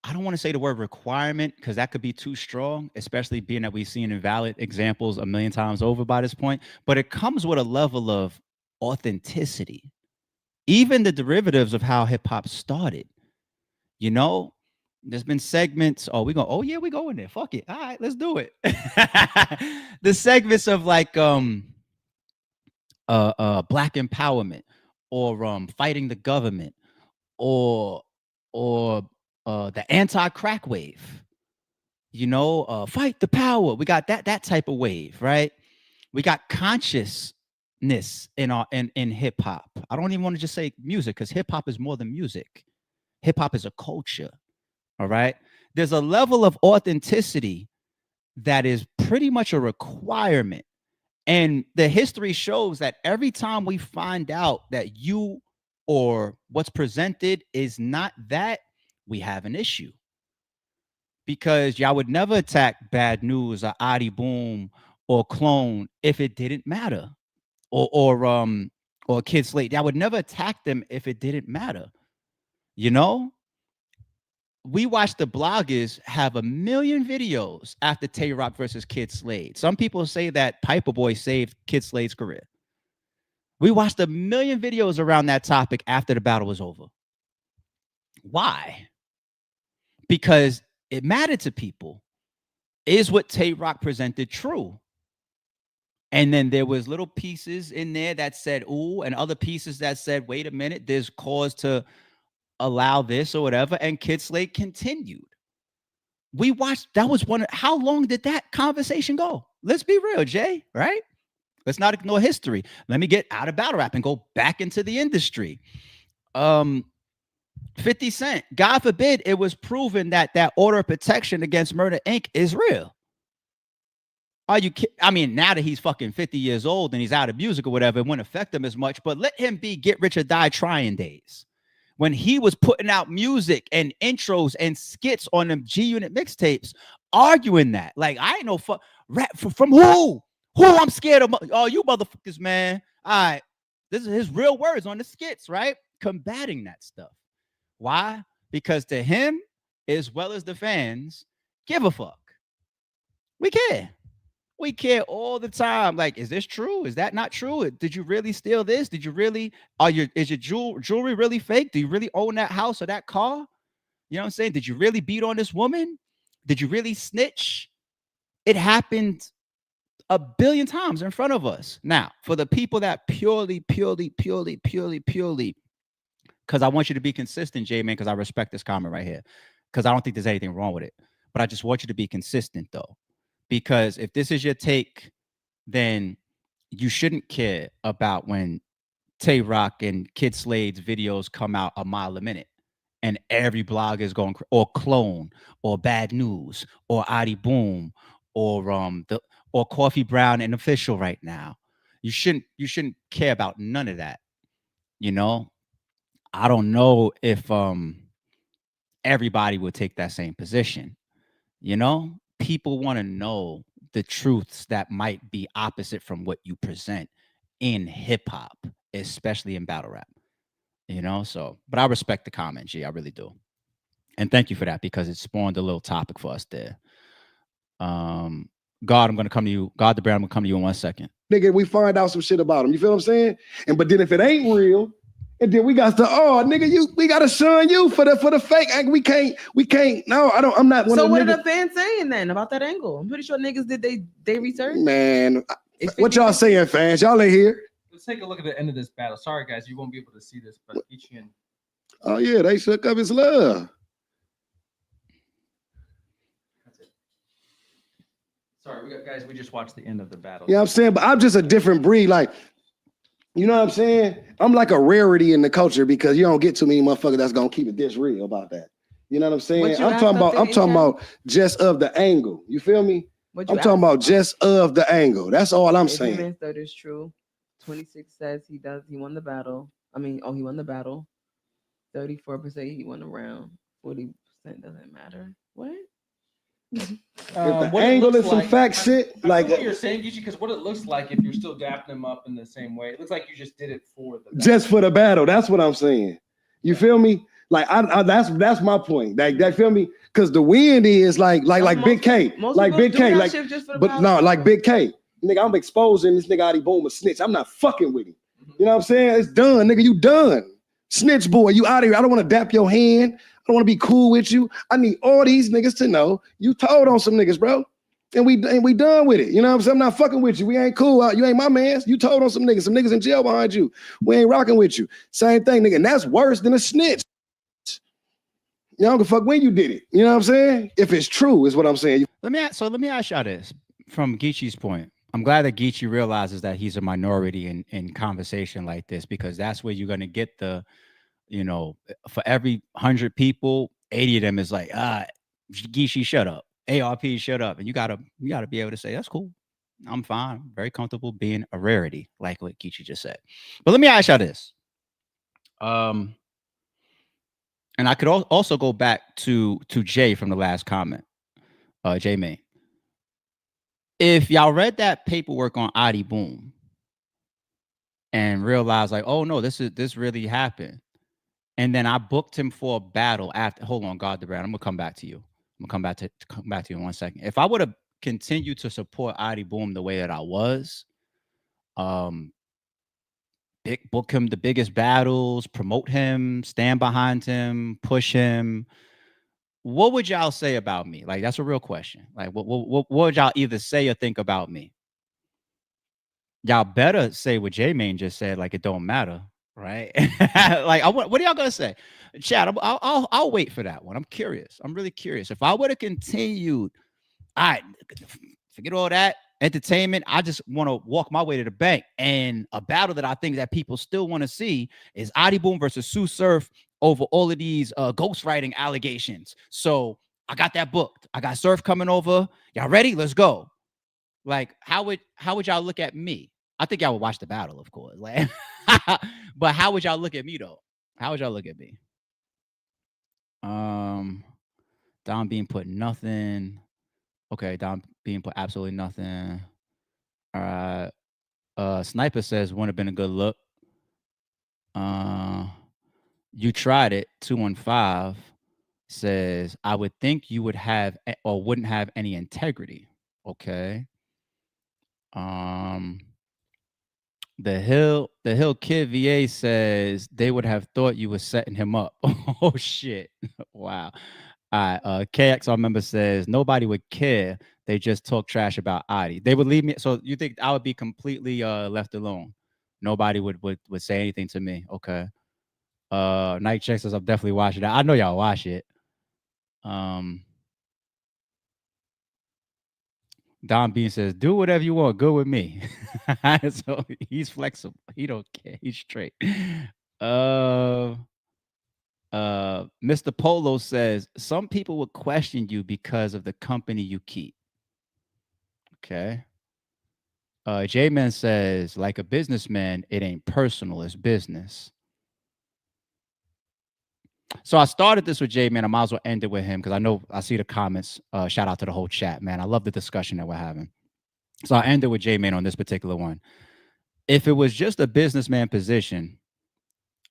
A: I don't want to say the word requirement because that could be too strong, especially being that we've seen invalid examples a million times over by this point. But it comes with a level of authenticity, even the derivatives of how hip hop started. You know, there's been segments. Oh, we go in there. Fuck it. All right, let's do it. The segments of like black empowerment or fighting the government or the anti-crack wave, fight the power. We got that type of wave, right? We got consciousness in hip hop. I don't even want to just say music because hip hop is more than music. Hip hop is a culture. All right. There's a level of authenticity that is pretty much a requirement. And the history shows that every time we find out that you or what's presented is not that, we have an issue. Because y'all would never attack Bad News or Adi Boom or Clone if it didn't matter. Or Kid Slate. Y'all would never attack them if it didn't matter. You know? We watched the bloggers have 1 million videos after Tay Rock versus Kid Slade. Some people say that Piper Boy saved Kid Slade's career. We watched 1 million videos around that topic after the battle was over. Why? Because it mattered to people. Is what Tay Rock presented true? And then there was little pieces in there that said, ooh, and other pieces that said, wait a minute, there's cause to allow this or whatever. And Kid Slade continued. We watched, that was how long did that conversation go? Let's be real, Jay, right? Let's not ignore history. Let me get out of battle rap and go back into the industry. 50 Cent, God forbid it was proven that order of protection against Murder Inc. is real. Are you kidding? I mean, now that he's fucking 50 years old and he's out of music or whatever, it wouldn't affect him as much, but let him be get rich or die trying days. When he was putting out music and intros and skits on them G-Unit mixtapes, arguing that. Like, I ain't no fuck rap from who? Who I'm scared of? Oh, you motherfuckers, man. All right. This is his real words on the skits, right? Combating that stuff. Why? Because to him, as well as the fans, give a fuck. We care. We care all the time. Like, is this true? Is that not true? Did you really steal this? Did you really? Is your jewelry really fake? Do you really own that house or that car? You know what I'm saying? Did you really beat on this woman? Did you really snitch? It happened 1 billion times in front of us. Now, for the people that purely, because I want you to be consistent, J-Man, because I respect this comment right here, because I don't think there's anything wrong with it. But I just want you to be consistent, though. Because if this is your take, then you shouldn't care about when Tay Rock and Kid Slade's videos come out a mile a minute and every blog is going, or Clone, or Bad News, or Adi Boom, or or Coffee Brown an official right now. You shouldn't care about none of that. You know, I don't know if everybody would take that same position. You know, people want to know the truths that might be opposite from what you present in hip hop, especially in battle rap. You know, so but I respect the comment, G. I really do. And thank you for that because it spawned a little topic for us there. Um, God, I'm gonna come to you. God the Brand, I'm gonna come to you in 1 second.
D: Nigga, we find out some shit about him. You feel what I'm saying? But then if it ain't real, and then we got to, nigga, we gotta shun you for the fake. We can't. No, I'm not one
E: So
D: of the
E: what
D: niggas.
E: are the fans saying then about that angle? I'm pretty sure niggas did they research.
D: Man, what y'all saying, fans? Y'all ain't here.
F: Let's take a look at the end of this battle. Sorry, guys, you won't be able to see this, but Ichian.
D: Oh yeah, they shook up his love.
F: That's it. Sorry, guys, we just watched the end of the battle.
D: You know what I'm saying? But I'm just a different breed. Like, you know what I'm saying? I'm like a rarity in the culture because you don't get too many motherfuckers that's gonna keep it this real about that. You know what I'm saying? I'm talking about just of the angle. You feel me? I'm talking about just of the angle. That's all I'm saying.
E: If that is true. 26 says he won the battle. He won the battle. 34% he won the round. 40% doesn't matter. What?
D: If the angle is some fact shit, like
F: what you're saying, Geechee, because what it looks like if you're still dapping him up in the same way, it looks like you just did it for the battle.
D: Just for the battle. That's what I'm saying. You feel me? Like that's my point. That feel me? Because the win is like Big K, like Big K, like but no, like Big K. Nigga, I'm exposing this nigga Adi Boom a snitch. I'm not fucking with him. You know what I'm saying? It's done, nigga. You done. Snitch boy, you out of here. I don't want to dap your hand. I don't want to be cool with you. I need all these niggas to know you told on some niggas, bro. And we done with it. You know what I'm saying? I'm not fucking with you. We ain't cool. You ain't my man. You told on some niggas in jail behind you. We ain't rocking with you. Same thing, nigga. And that's worse than a snitch. You don't give a fuck when you did it. You know what I'm saying? If it's true, is what I'm saying.
A: Let me ask y'all this from Geechee's point. I'm glad that Geechee realizes that he's a minority in conversation like this, because that's where you're gonna get the, you know, for every 100 people, 80 of them is like, Geechee, shut up. ARP, shut up. And you gotta be able to say, that's cool. I'm fine. Very comfortable being a rarity, like what Geechee just said. But let me ask y'all this. And I could also go back to Jay from the last comment, Jay May. If y'all read that paperwork on Adi Boom and realized like, oh no, this really happened, and then I booked him for a battle after. Hold on, God the Brand. I'm gonna come back to you. I'm gonna come back to you in 1 second. If I would have continued to support Adi Boom the way that I was, book him the biggest battles, promote him, stand behind him, push him, what would y'all say about me? Like, that's a real question. Like, what would y'all either say or think about me? Y'all better say what J-Main just said, like it don't matter, right? Like, what are y'all gonna say? Chat, I'll wait for that one. I'm curious. I'm really curious. If I would have continued, all right, forget all that entertainment. I just want to walk my way to the bank. And a battle that I think that people still want to see is Adi Boom versus Sue Surf over all of these ghostwriting allegations. So I got that booked. I got Surf coming over. Y'all ready? Let's go. Like, how would y'all look at me? I think y'all would watch the battle, of course. Like, but how would y'all look at me though? How would y'all look at me? Don being put nothing. Okay, Don being put absolutely nothing. All right. Sniper says wouldn't have been a good look. You tried it. 215 says I would think you would have or wouldn't have any integrity. Okay. The Hill Kid VA says they would have thought you were setting him up. Oh shit. Wow. All right. KXR member says nobody would care. They just talk trash about Adi. They would leave me. So you think I would be completely left alone? Nobody would say anything to me. Okay. Night Check says I'm definitely watching that. I know y'all watch it. Don Bean says, do whatever you want. Good with me. So he's flexible. He don't care. He's straight. Mr. Polo says, some people would question you because of the company you keep. Okay. J-Man says, like a businessman, it ain't personal, it's business. So I started this with J-Man. I might as well end it with him because I know I see the comments. Shout out to the whole chat, man. I love the discussion that we're having. So I ended with J-Man on this particular one. If it was just a businessman position,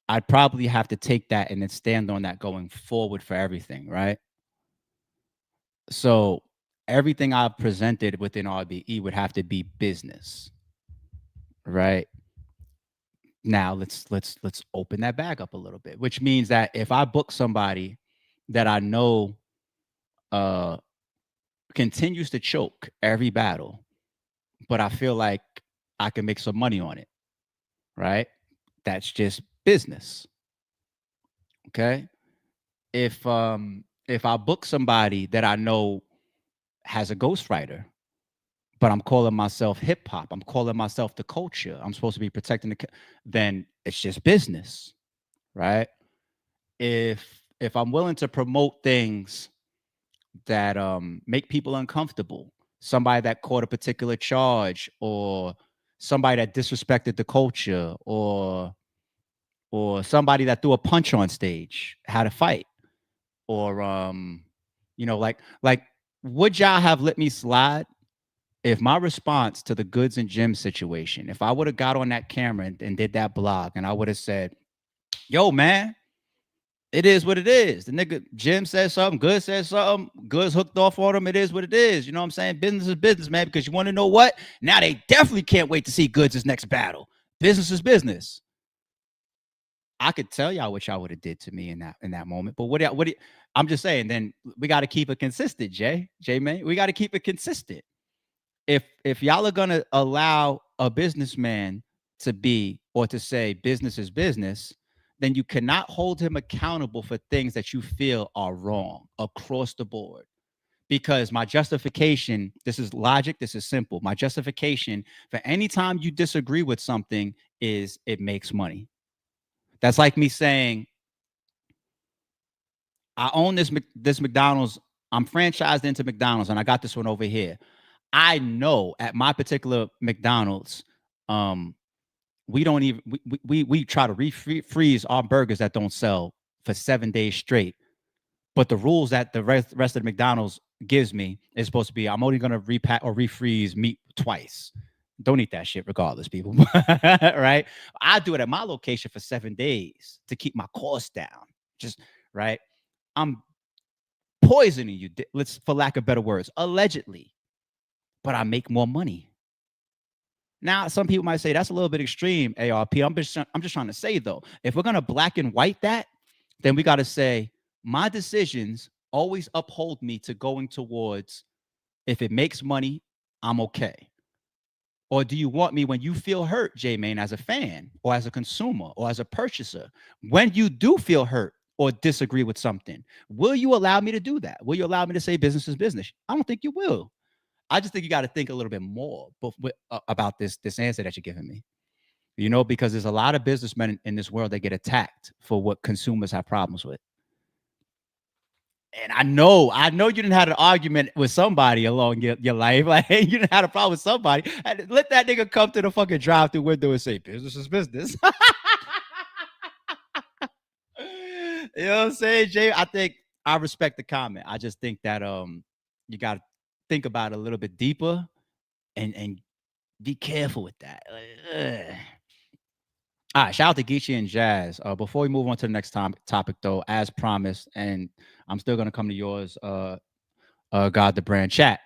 A: I'd probably have to take that and then stand on that going forward for everything, right? So everything I've presented within RBE would have to be business, right? Now let's open that bag up a little bit, which means that if I book somebody that I know continues to choke every battle, but I feel like I can make some money on it, right? That's just business. Okay. If I book somebody that I know has a ghostwriter, but I'm calling myself hip hop, I'm calling myself the culture, I'm supposed to be protecting then it's just business, right? If I'm willing to promote things that make people uncomfortable, somebody that caught a particular charge, or somebody that disrespected the culture, or somebody that threw a punch on stage, had a fight, or like would y'all have let me slide if my response to the Goods and Gems situation, if I would have got on that camera and did that blog and I would have said, yo, man, it is what it is. The nigga Jim says something, Good says something, Good's hooked off on him. It is what it is. You know what I'm saying? Business is business, man, because you want to know what? Now they definitely can't wait to see Goods' next battle. Business is business. I could tell y'all what y'all would have did to me in that moment. But I'm just saying, then we got to keep it consistent, J-Man. We got to keep it consistent. If y'all are gonna allow a businessman to be or to say business is business, then you cannot hold him accountable for things that you feel are wrong across the board. Because my justification, this is logic, this is simple. My justification for any time you disagree with something is it makes money. That's like me saying, I own this McDonald's, I'm franchised into McDonald's, and I got this one over here. I know at my particular McDonald's, we don't even we try to freeze our burgers that don't sell for 7 days straight. But the rules that the rest of the McDonald's gives me is supposed to be, I'm only gonna repack or refreeze meat twice. Don't eat that shit regardless, people. Right? I do it at my location for 7 days to keep my costs down. Just right. I'm poisoning you, let's, for lack of better words, allegedly, but I make more money. Now, some people might say that's a little bit extreme, ARP. I'm just trying to say, though, if we're going to black and white that, then we got to say my decisions always uphold me to going towards, if it makes money, I'm okay. Or do you want me, when you feel hurt, J-Man, as a fan or as a consumer or as a purchaser, when you do feel hurt or disagree with something, will you allow me to do that? Will you allow me to say business is business? I don't think you will. I just think you got to think a little bit more about this answer that you're giving me, because there's a lot of businessmen in this world that get attacked for what consumers have problems with. And I know you didn't have an argument with somebody along your life. Like, you didn't have a problem with somebody. Let that nigga come to the fucking drive-through window and say, business is business. You know what I'm saying, Jay? I think I respect the comment. I just think that you got to think about it a little bit deeper and be careful with that. All right, shout out to Geechee and Jazz. Before we move on to the next topic, though, as promised, and I'm still gonna come to yours, God the Brand chat.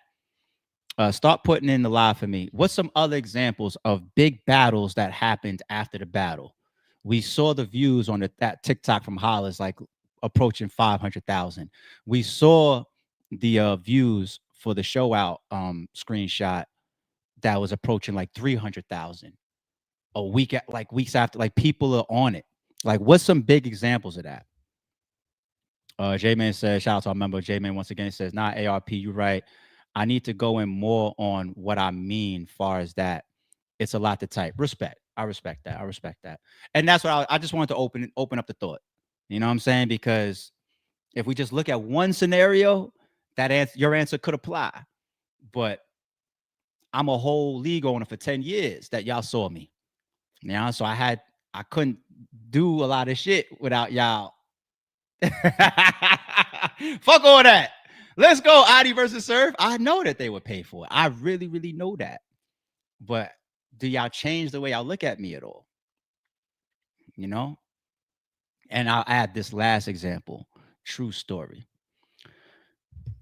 A: Start putting in the live for me. What's some other examples of big battles that happened after the battle? We saw the views on that TikTok from Holla's like approaching 500,000. We saw the views for the show out screenshot that was approaching like 300,000 a week, like weeks after, like people are on it. Like, what's some big examples of that? J-Man says, shout out to our member. J-Man once again says, nah, ARP, you're right. I need to go in more on what I mean far as that. It's a lot to type. Respect. I respect that. And that's what I just wanted to open up the thought. You know what I'm saying? Because if we just look at one scenario, your answer could apply. But I'm a whole league owner for 10 years that y'all saw me. Yeah, so I couldn't do a lot of shit without y'all. Fuck all that. Let's go, Adi versus Surf. I know that they would pay for it. I really, really know that. But do y'all change the way y'all look at me at all? You know? And I'll add this last example. True story.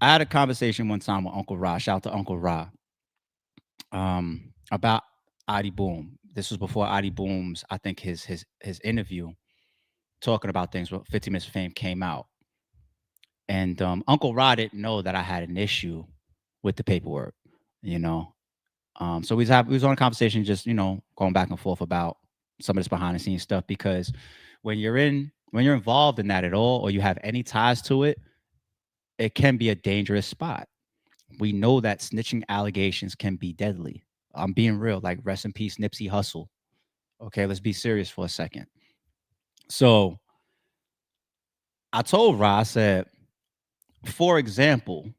A: I had a conversation one time with Uncle Ra. Shout out to Uncle Ra. About Adi Boom. This was before Adi Boom's, I think his interview talking about things with 50 Minutes of Fame came out. And Uncle Rod didn't know that I had an issue with the paperwork, you know. So we was on a conversation, just going back and forth about some of this behind the scenes stuff, because when you're involved in that at all, or you have any ties to it, it can be a dangerous spot. We know that snitching allegations can be deadly. I'm being real, like rest in peace, Nipsey Hussle. Okay, let's be serious for a second. So I told Ra, I said, for example,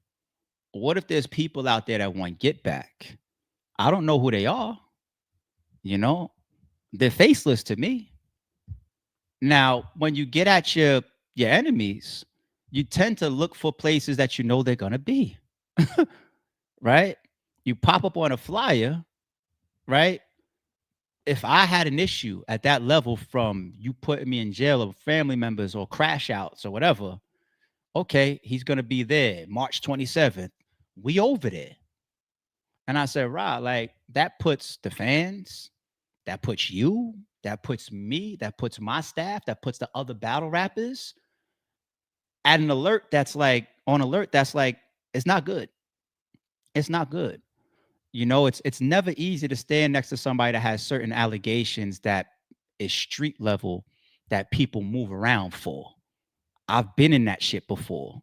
A: what if there's people out there that want get back? I don't know who they are. They're faceless to me. Now, when you get at your enemies, you tend to look for places that you know they're gonna be. Right? You pop up on a flyer, right? If I had an issue at that level from you putting me in jail or family members or crash outs or whatever, okay, he's gonna be there March 27th. We over there. And I said, Rod, like that puts the fans, that puts you, that puts me, that puts my staff, that puts the other battle rappers at an alert that's like it's not good. It's not good. It's never easy to stand next to somebody that has certain allegations that is street level that people move around for. I've been in that shit before,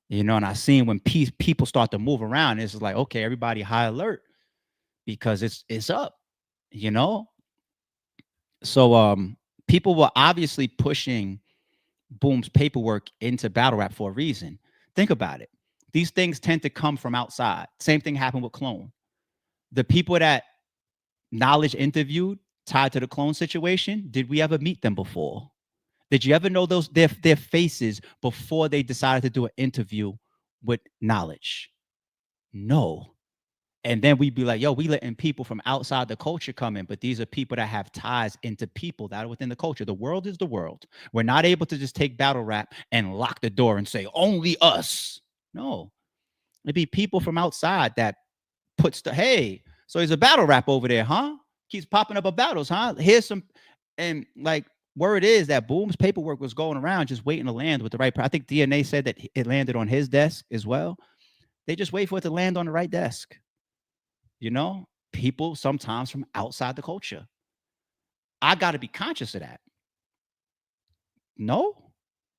A: and I've seen when people start to move around, it's like, okay, everybody high alert because it's up, you know? So people were obviously pushing Boom's paperwork into battle rap for a reason. Think about it. These things tend to come from outside. Same thing happened with Clone. The people that Knowledge interviewed tied to the Clone situation, did we ever meet them before? Did you ever know their faces before they decided to do an interview with Knowledge? No. And then we'd be like, yo, we letting people from outside the culture come in, but these are people that have ties into people that are within the culture. The world is the world. We're not able to just take battle rap and lock the door and say, only us. No. It'd be people from outside that puts hey, so he's a battle rap over there, huh? Keeps popping up at battles, huh? Here's some, and like, word is that Boom's paperwork was going around just waiting to land with the right. I think DNA said that it landed on his desk as well. They just wait for it to land on the right desk. People sometimes from outside the culture. I got to be conscious of that. No,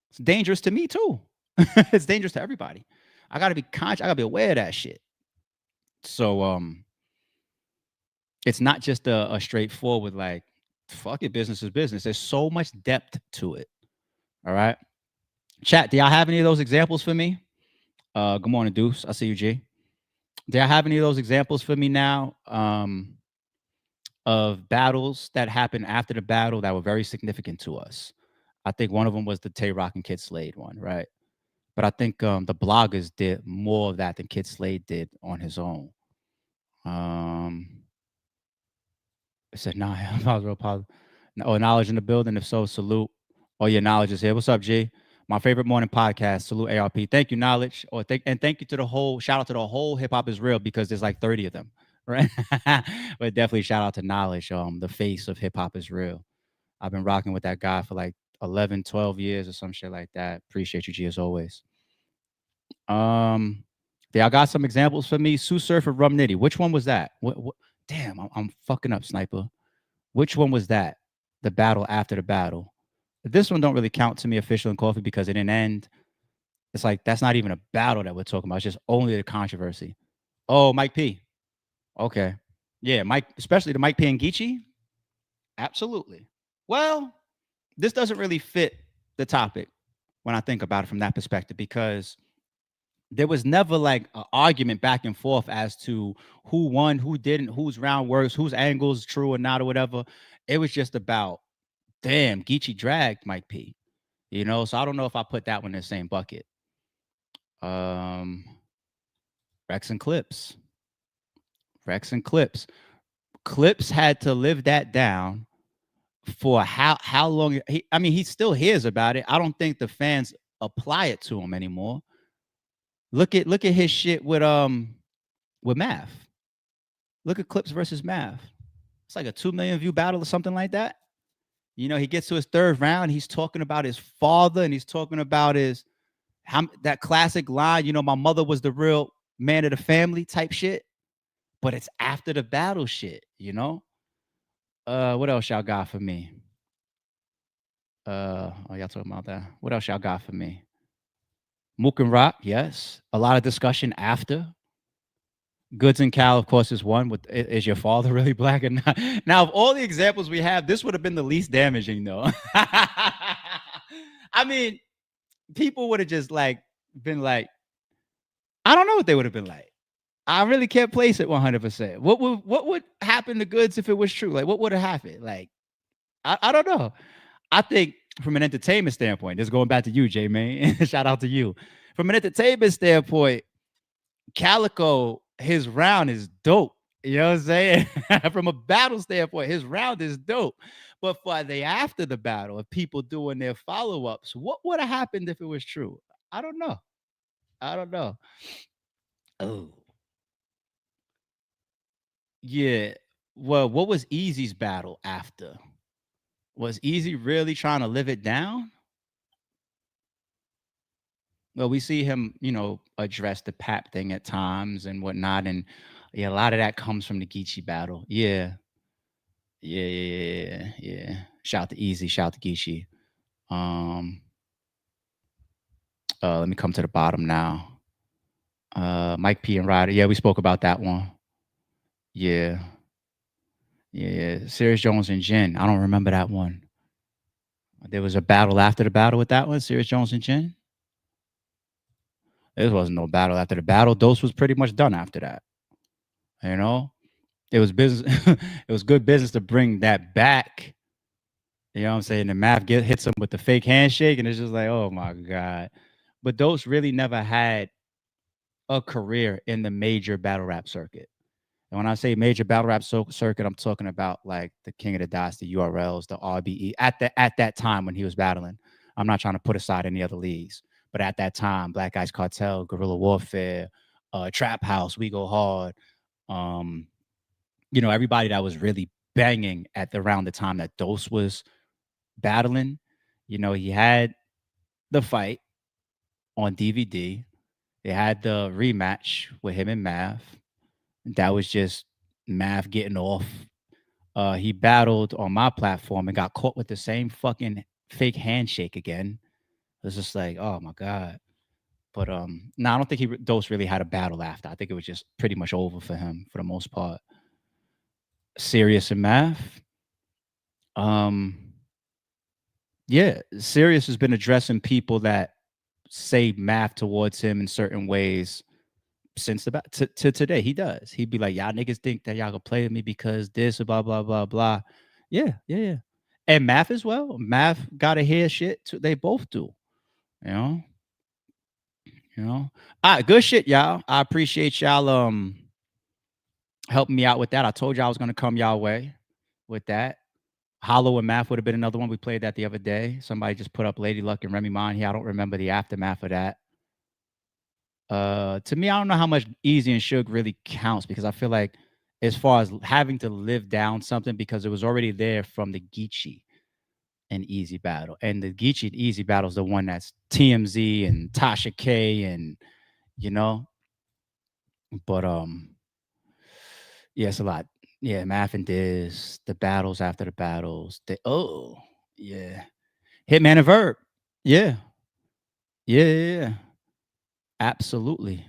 A: it's dangerous to me too. It's dangerous to everybody. I got to be conscious. I got to be aware of that shit. So, it's not just a straightforward like, fuck it, business is business. There's so much depth to it. All right. Chat, do y'all have any of those examples for me? Good morning, Deuce. I see you, G. Do y'all have any of those examples for me now? Of battles that happened after the battle that were very significant to us. I think one of them was the Tay Rock and Kid Slade one, right? But I think the bloggers did more of that than Kid Slade did on his own. It said, nah, I was real positive. Oh, Knowledge in the building. If so, salute. Oh, yeah, Knowledge is here. What's up, G? My favorite morning podcast. Salute ARP. Thank you, Knowledge. Thank you to the whole, shout out to the whole Hip Hop is Real, because there's like 30 of them, right? But definitely shout out to Knowledge, the face of Hip Hop is Real. I've been rocking with that guy for like 11, 12 years or some shit like that. Appreciate you, G, as always. Y'all got some examples for me? Sue Surf or Rum Nitty. Which one was that? What? Damn, I'm fucking up, Sniper. Which one was that? The battle after the battle. This one don't really count to me, Official and Coffee, because it didn't end. It's like, that's not even a battle that we're talking about. It's just only the controversy. Oh, Mike P. Okay. Yeah, Mike, especially the Mike P and Geechee. Absolutely. Well, this doesn't really fit the topic when I think about it from that perspective, because there was never like an argument back and forth as to who won, who didn't, whose round works, whose angles true or not or whatever. It was just about, damn, Geechee dragged Mike P. You know, so I don't know if I put that one in the same bucket. Rex and Clips. Rex and Clips. Clips had to live that down for how long? I mean, he still hears about it. I don't think the fans apply it to him anymore. Look at his shit with Math. Look at Clips versus Math. It's like a 2 million view battle or something like that. You know, he gets to his third round. He's talking about his father, and he's talking about that classic line. You know, my mother was the real man of the family type shit. But it's after the battle shit. You know. What else y'all got for me? Y'all talking about that? What else y'all got for me? Mook and Rock, yes. A lot of discussion after. Goods and Cal, of course, is one. Is your father really black or not? Now, of all the examples we have, this would have been the least damaging, though. I mean, people would have just been like, I don't know what they would have been like. I really can't place it 100%. What would happen to Goods if it was true? Like, what would have happened? Like, I don't know. I think from an entertainment standpoint, just going back to you, J man, shout out to you. From an entertainment standpoint, Calico, his round is dope. You know what I'm saying? From a battle standpoint, his round is dope. But for the after the battle of people doing their follow-ups, what would have happened if it was true? I don't know. Oh. Yeah. Well, what was Easy's battle after? Was Easy really trying to live it down? Well, we see him, you know, address the Pap thing at times and whatnot, and yeah, a lot of that comes from the Geechee battle. Yeah, yeah. Shout out to Easy, shout out to Geechee. Let me come to the bottom now. Mike P and Ryder. Yeah, we spoke about that one. Yeah. Serious Jones and Jen. I don't remember that one. There was a battle after the battle with that one, Serious Jones and Jen. There wasn't no battle after the battle. Dose was pretty much done after that. You know, it was business. It was good business to bring that back. You know what I'm saying? The Math hits him with the fake handshake, and it's just like, oh my God. But Dose really never had a career in the major battle rap circuit. And when I say major battle rap circuit, I'm talking about like the King of the Dots, the URLs, the RBE at that time when he was battling. I'm not trying to put aside any other leagues, but at that time, Black Ice Cartel, Guerrilla Warfare, Trap House, We Go Hard, you know, everybody that was really banging at around the time that Dose was battling. You know, he had the fight on DVD. They had the rematch with him and Math. That was just Math getting off. He battled on my platform and got caught with the same fucking fake handshake again. It was just like, oh my God. But no, I don't think Dose really had a battle after. I think it was just pretty much over for him for the most part. Serious and Math. Yeah, Serious has been addressing people that say Math towards him in certain ways since to today. He does. He'd be like, y'all niggas think that y'all can play with me because this, blah, blah, blah, blah. Yeah. And Math as well. Math gotta hear shit too. They both do. You know? All right, good shit, y'all. I appreciate y'all helping me out with that. I told you I was gonna come y'all way with that. Hollow and Math would have been another one. We played that the other day. Somebody just put up Lady Luck and Remy Ma here. I don't remember the aftermath of that. To me, I don't know how much Easy and Suge really counts because I feel like as far as having to live down something because it was already there from the Geechee and Easy battle. And the Geechee and Easy battle is the one that's TMZ and Tasha K and, you know. But yeah, it's a lot. Yeah, Math and Diz, the battles after the battles. Yeah. Hitman and Verb. Yeah. Absolutely.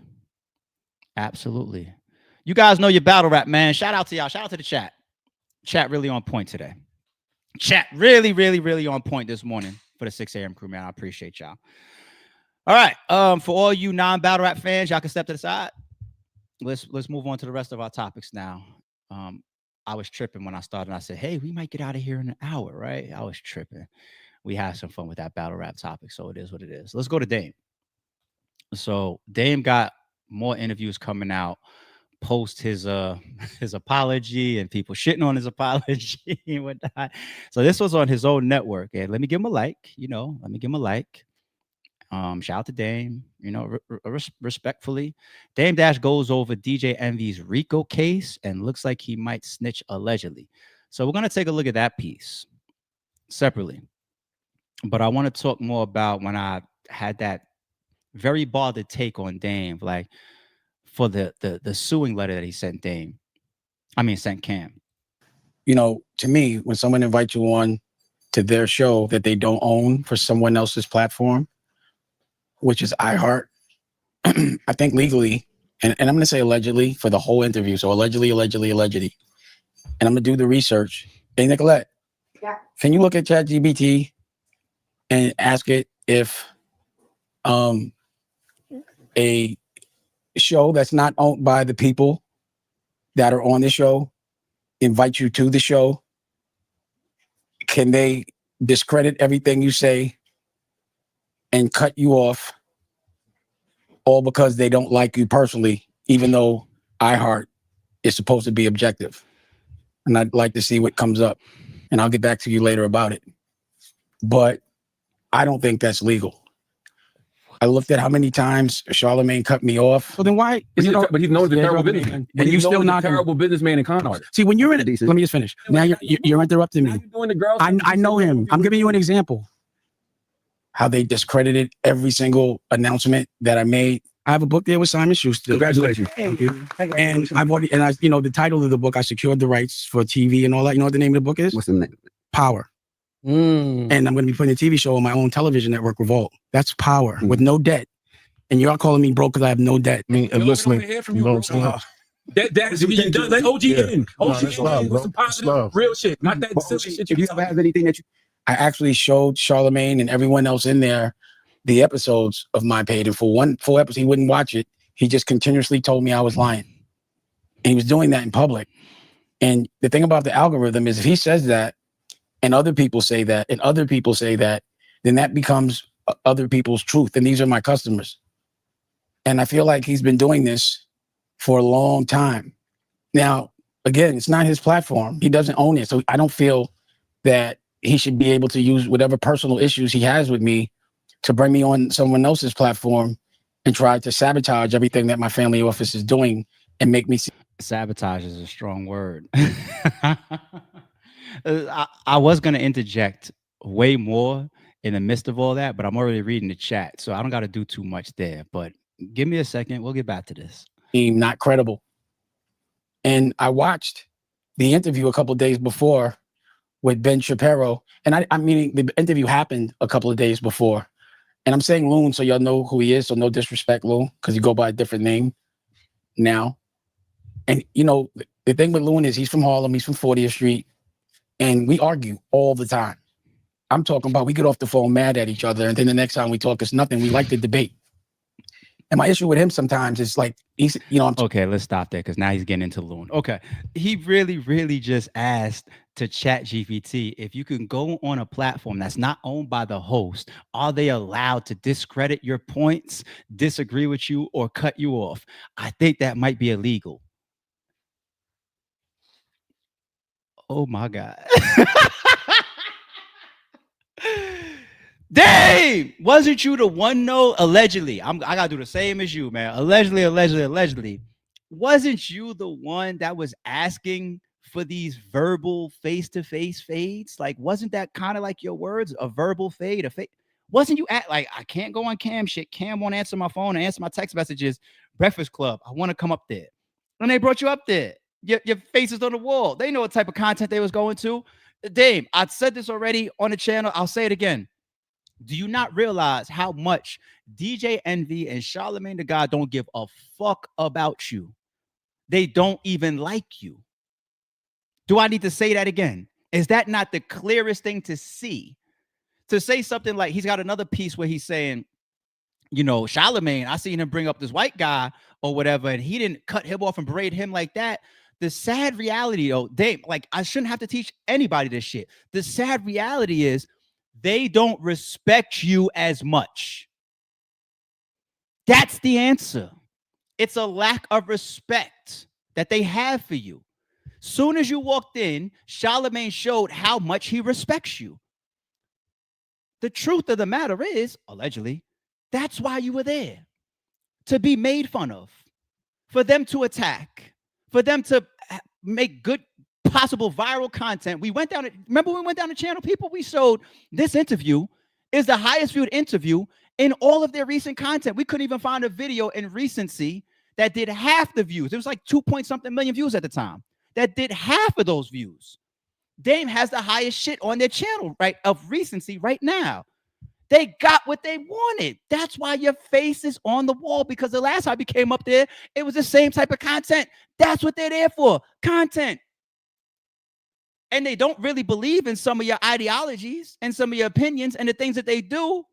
A: You guys know your battle rap, man. Shout out to y'all. Shout out to the chat. Chat really on point today. Chat really on point this morning for the 6 a.m. crew, man. I appreciate y'all. All right. For all you non-battle rap fans, y'all can step to the side. Let's move on to the rest of our topics now. I was tripping when I started. I said, "Hey, we might get out of here in an hour, right?" I was tripping. We had some fun with that battle rap topic, so it is what it is. Let's go to Dame. So Dame got more interviews coming out post his his apology and people shitting on his apology and whatnot. So this was on his own network, and let me give him a like. Let me give him a like. Shout out to Dame. Respectfully, Dame Dash goes over DJ Envy's Rico case and looks like he might snitch allegedly. So we're gonna take a look at that piece separately. But I want to talk more about when I had that very bothered take on Dame, like for the suing letter that he sent Dame. I mean, sent Cam.
G: To me, when someone invites you on to their show that they don't own for someone else's platform, which is iHeart, I think legally, and I'm going to say allegedly for the whole interview. So allegedly. And I'm going to do the research. Hey, Nicolette, can you look at ChatGPT and ask it if a show that's not owned by the people that are on the show invite you to the show, can they discredit everything you say and cut you off all because they don't like you personally, even though iHeart is supposed to be objective? And I'd like to see what comes up, and I'll get back to you later about it. But I don't think that's legal. I looked at how many times Charlemagne cut me off. So then why?
H: But he's known as a terrible businessman.
G: And you still not
H: a terrible businessman and con artist.
G: See, when you're in it, let me just finish. Now you're interrupting me.
H: Doing the girls.
G: I know him. I'm giving you an example. How they discredited every single announcement that I made. I have a book there with Simon Schuster.
H: Congratulations.
G: Thank you. And the title of the book, I secured the rights for TV and all that. You know what the name of the book is?
H: What's the name?
G: Power. And I'm going to be putting a TV show on my own television network, Revolt. That's Power with no debt. And you're calling me broke because I have no debt.
H: I mean, listening, you know what I'm saying? That's like OGN. OGN with some positive, real shit. Not that silly shit. If you ever have anything that you...
G: I actually showed Charlemagne and everyone else in there the episodes of my page. And for one full episode, he wouldn't watch it. He just continuously told me I was lying. And he was doing that in public. And the thing about the algorithm is if he says that, and other people say that, and other people say that, then that becomes other people's truth. And these are my customers. And I feel like he's been doing this for a long time. Now, again, it's not his platform. He doesn't own it. So I don't feel that he should be able to use whatever personal issues he has with me to bring me on someone else's platform and try to sabotage everything that my family office is doing and make me see.
A: Sabotage is a strong word. I was going to interject way more in the midst of all that, but I'm already reading the chat, so I don't got to do too much there. But give me a second. We'll get back to this.
G: Not credible. And I watched the interview a couple of days before with Ben Shapiro. And I mean, the interview happened a couple of days before. And I'm saying Loon so y'all know who he is. So no disrespect, Loon, because you go by a different name now. And, the thing with Loon is he's from Harlem. He's from 40th Street. And we argue all the time. I'm talking about we get off the phone mad at each other. And then the next time we talk, it's nothing. We like to debate. And my issue with him sometimes is like,
A: okay, let's stop there because now he's getting into Loon. Okay. He really, really just asked to ChatGPT if you can go on a platform that's not owned by the host, are they allowed to discredit your points, disagree with you, or cut you off? I think that might be illegal. Oh my God. Dave, wasn't you the one though? Allegedly, I gotta do the same as you, man. Allegedly. Wasn't you the one that was asking for these verbal face-to-face fades? Like, wasn't that kind of like your words? A verbal fade, a fade. Wasn't you at like, I can't go on Cam shit. Cam won't answer my phone and answer my text messages. Breakfast Club, I want to come up there. And they brought you up there. Your face is on the wall. They know what type of content they was going to. Dame, I said this already on the channel. I'll say it again. Do you not realize how much DJ Envy and Charlemagne the God don't give a fuck about you? They don't even like you. Do I need to say that again? Is that not the clearest thing to see? To say something like he's got another piece where he's saying you know, Charlemagne, I seen him bring up this white guy or whatever, and he didn't cut him off and berate him like that. The sad reality, though, like, I shouldn't have to teach anybody this shit. The sad reality is they don't respect you as much. That's the answer. It's a lack of respect that they have for you. Soon as you walked in, Charlemagne showed how much he respects you. The truth of the matter is, allegedly, that's why you were there. To be made fun of, for them to attack, for them to make good possible viral content. We went down, remember we went down the channel, people, we showed this interview is the highest viewed interview in all of their recent content. We couldn't even find a video in recency that did half the views. It was like 2-point-something million views at the time. That did half of those views. Dame has the highest shit on their channel, right, of recency right now. They got what they wanted. That's why your face is on the wall, because the last time we came up there, it was the same type of content. That's what they're there for, content. And they don't really believe in some of your ideologies and some of your opinions and the things that they do.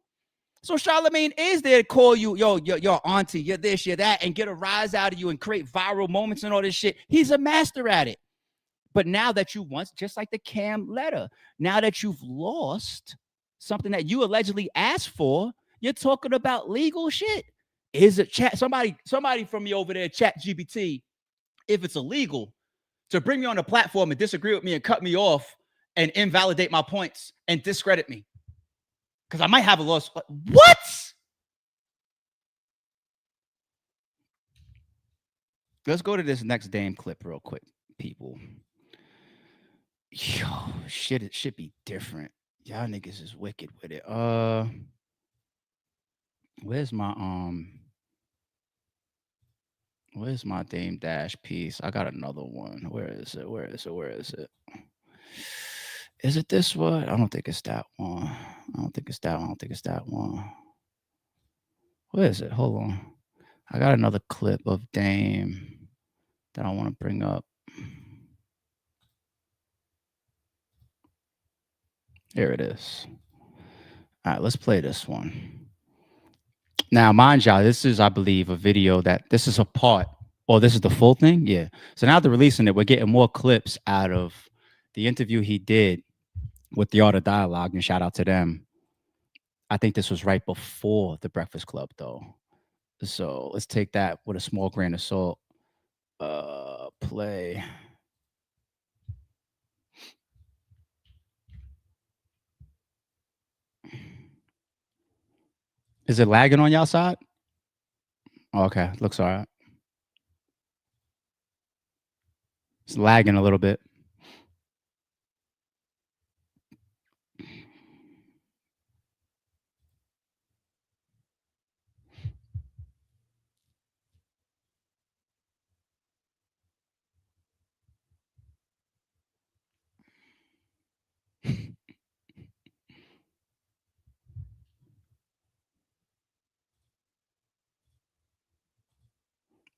A: So Charlemagne is there to call you, yo, your auntie, you're this, you're that, and get a rise out of you and create viral moments and all this shit. He's a master at it. But now that you once, just like the Cam letter, now that you've lost something that you allegedly asked for, you're talking about legal shit. Is it chat? Somebody from me over there, chat GPT, if it's illegal to bring me on a platform and disagree with me and cut me off and invalidate my points and discredit me, because I might have a loss. What? Let's go to this next Dame clip real quick, people. Yo, shit, it should be different. Y'all niggas is wicked with it. Where's my Dame Dash piece? I got another one. Where is it? Is it this one? I don't think it's that one. I don't think it's that one. Where is it? Hold on. I got another clip of Dame that I want to bring up. Here it is. All right, let's play this one. Now, mind y'all, this is, I believe, a video this is a part, or this is the full thing? Yeah. So now they're releasing it. We're getting more clips out of the interview he did with the Art of Dialogue, and shout out to them. I think this was right before the Breakfast Club, though. So let's take that with a small grain of salt. Play. Is it lagging on y'all side? Okay, looks all right. It's lagging a little bit.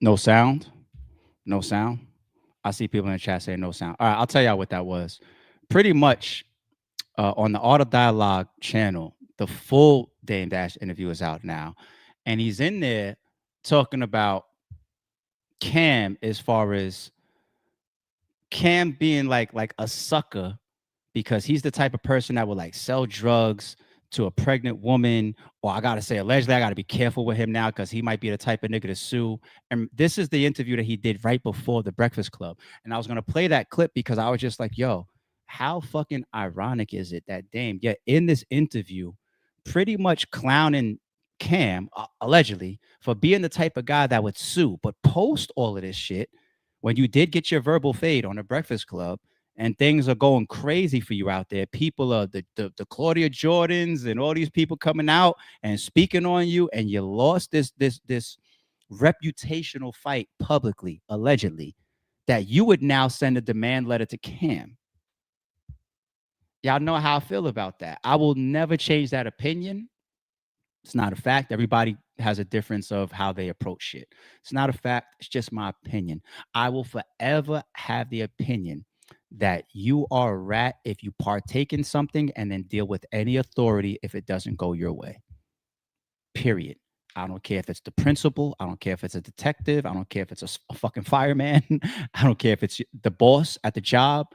A: No sound? No sound? I see people in the chat saying no sound. All right, I'll tell y'all what that was. Pretty much on the Art of Dialogue channel, the full Dame Dash interview is out now. And he's in there talking about Cam, as far as Cam being like a sucker, because he's the type of person that would like sell drugs to a pregnant woman, or I gotta say, allegedly, I gotta be careful with him now because he might be the type of nigga to sue. And this is the interview that he did right before the Breakfast Club. And I was gonna play that clip because I was just like, yo, how fucking ironic is it that Dame, yet in this interview, pretty much clowning Cam, allegedly, for being the type of guy that would sue, but post all of this shit when you did get your verbal fade on the Breakfast Club, and things are going crazy for you out there. People are the Claudia Jordans and all these people coming out and speaking on you, and you lost this reputational fight publicly, allegedly, that you would now send a demand letter to Cam. Y'all know how I feel about that. I will never change that opinion. It's not a fact. Everybody has a difference of how they approach shit. It's not a fact. It's just my opinion. I will forever have the opinion that you are a rat if you partake in something and then deal with any authority if it doesn't go your way. Period. I don't care if it's the principal. I don't care if it's a detective. I don't care if it's a fucking fireman. I don't care if it's the boss at the job.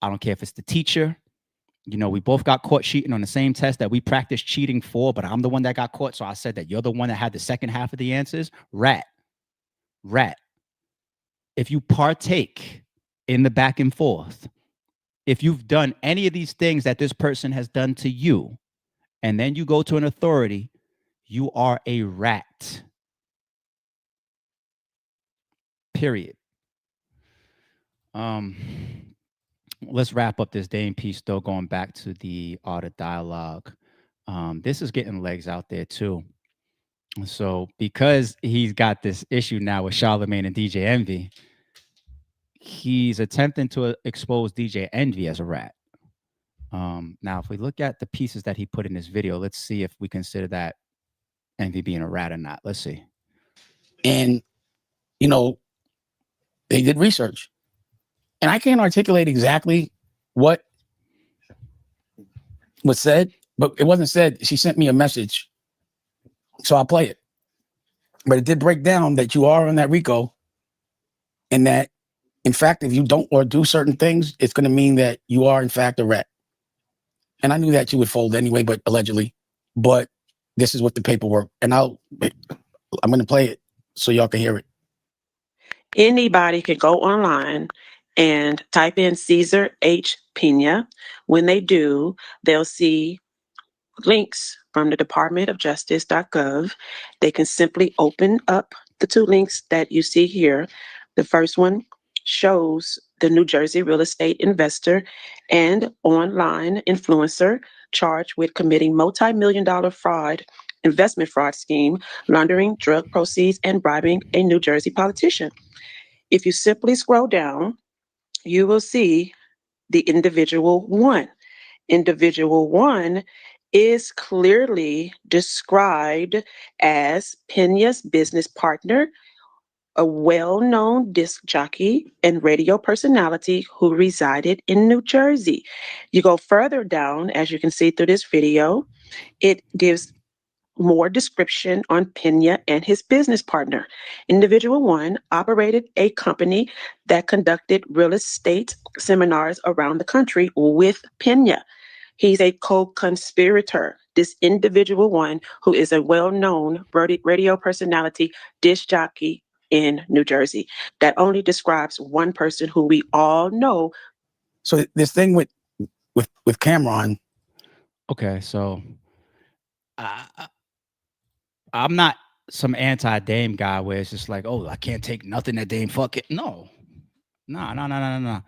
A: I don't care if it's the teacher. You know, we both got caught cheating on the same test that we practiced cheating for, but I'm the one that got caught. So I said that you're the one that had the second half of the answers. Rat. If you partake in the back and forth, if you've done any of these things that this person has done to you, and then you go to an authority, you are a rat. Period. Let's wrap up this Dame piece, though, going back to the art of dialogue. This is getting legs out there, too. So because he's got this issue now with Charlemagne and DJ Envy, he's attempting to expose DJ Envy as a rat. Now, if we look at the pieces that he put in this video, let's see if we consider that Envy being a rat or not. Let's see.
G: And, you know, they did research. And I can't articulate exactly what was said, but it wasn't said. She sent me a message. So I'll play it. But it did break down that you are on that RICO, and that, in fact, if you don't or do certain things, it's going to mean that you are, in fact, a rat. And I knew that you would fold anyway, but allegedly. But this is what the paperwork, and I'm going to play it so y'all can hear it.
I: Anybody can go online and type in Cesar H. Pena. When they do, they'll see links from the Department of Justice.gov. They can simply open up the two links that you see here. The first one shows the New Jersey real estate investor and online influencer charged with committing multi-million-dollar investment fraud scheme, laundering drug proceeds, and bribing a New Jersey politician. If you simply scroll down, you will see the individual one. Individual one is clearly described as Pena's business partner, a well-known disc jockey and radio personality who resided in New Jersey. You go further down, as you can see through this video, it gives more description on Pena and his business partner. Individual one operated a company that conducted real estate seminars around the country with Pena. He's a co-conspirator. This individual one, who is a well-known radio personality, disc jockey in New Jersey. That only describes one person who we all know.
G: So this thing with Cameron.
A: Okay, so I'm not some anti-Dame guy where it's just like, oh, I can't take nothing that Dame fuck it. No. I'm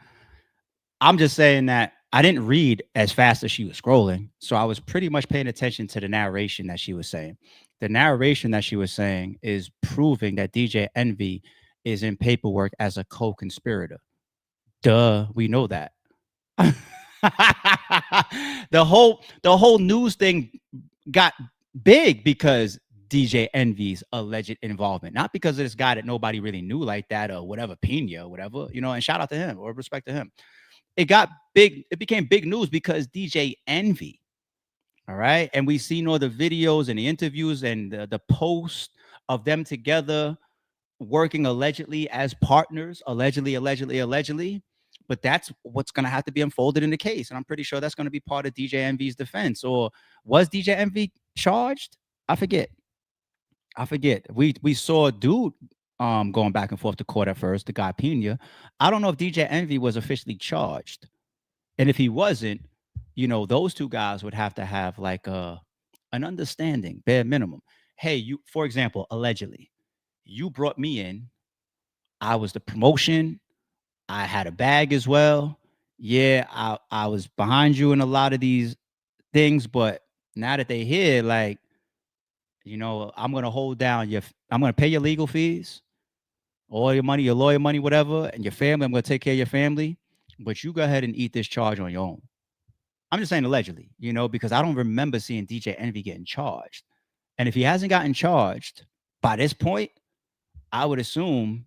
A: just saying that I didn't read as fast as she was scrolling. So I was pretty much paying attention to the narration that she was saying. The narration that she was saying is proving that DJ Envy is in paperwork as a co-conspirator. Duh, we know that. The whole news thing got big because DJ Envy's alleged involvement, not because of this guy that nobody really knew like that or whatever, Pena or whatever, you know, and shout out to him or respect to him. It got big. It became big news because DJ Envy. All right. And we seen all the videos and the interviews and the posts of them together working allegedly as partners, allegedly. But that's what's going to have to be unfolded in the case. And I'm pretty sure that's going to be part of DJ Envy's defense. Or was DJ Envy charged? I forget. We saw a dude going back and forth to court at first, the guy Pena. I don't know if DJ Envy was officially charged. And if he wasn't, you know, those two guys would have to have like an understanding, bare minimum. Hey, you, for example, allegedly, you brought me in. I was the promotion. I had a bag as well. Yeah, I was behind you in a lot of these things, but now that they're here, like, you know, I'm going to hold down I'm going to pay your legal fees, all your money, your lawyer money, whatever, and your family. I'm going to take care of your family, but you go ahead and eat this charge on your own. I'm just saying allegedly, you know, because I don't remember seeing DJ Envy getting charged. And if he hasn't gotten charged by this point, I would assume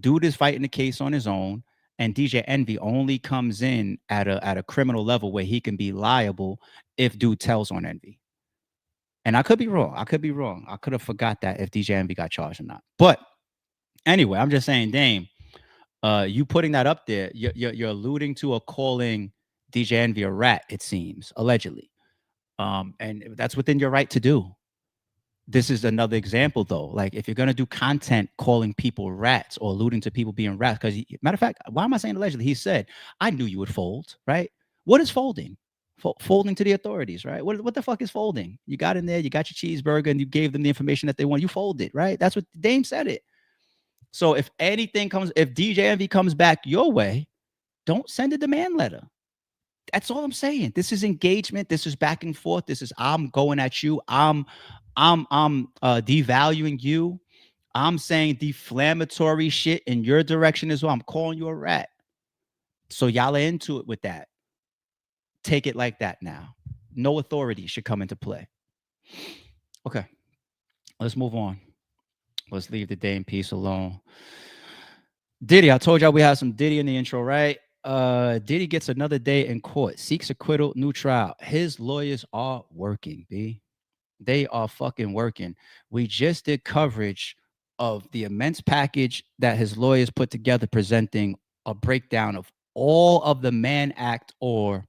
A: dude is fighting the case on his own, and DJ Envy only comes in at a criminal level where he can be liable if dude tells on Envy. And I could be wrong. I could have forgot that if DJ Envy got charged or not. But anyway, I'm just saying, Dame, you putting that up there, you're alluding to a calling DJ Envy a rat, it seems, allegedly. And that's within your right to do. This is another example, though. Like, if you're gonna do content calling people rats or alluding to people being rats, because matter of fact, why am I saying allegedly? He said, "I knew you would fold." Right? What is folding? Folding to the authorities, right? What the fuck is folding? You got in there, you got your cheeseburger, and you gave them the information that they want. You folded, right? That's what Dame said it. So if DJ Envy comes back your way, don't send a demand letter. That's all I'm saying. This is engagement. This is back and forth. This is I'm going at you. I'm devaluing you. I'm saying deflammatory shit in your direction as well. I'm calling you a rat. So y'all are into it with that. Take it like that now. No authority should come into play. Okay. Let's move on. Let's leave the Dame piece alone. Diddy, I told y'all we had some Diddy in the intro, right? Diddy gets another day in court, seeks acquittal, new trial. His lawyers are working, B. They are fucking working. We just did coverage of the immense package that his lawyers put together, presenting a breakdown of all of the Mann Act or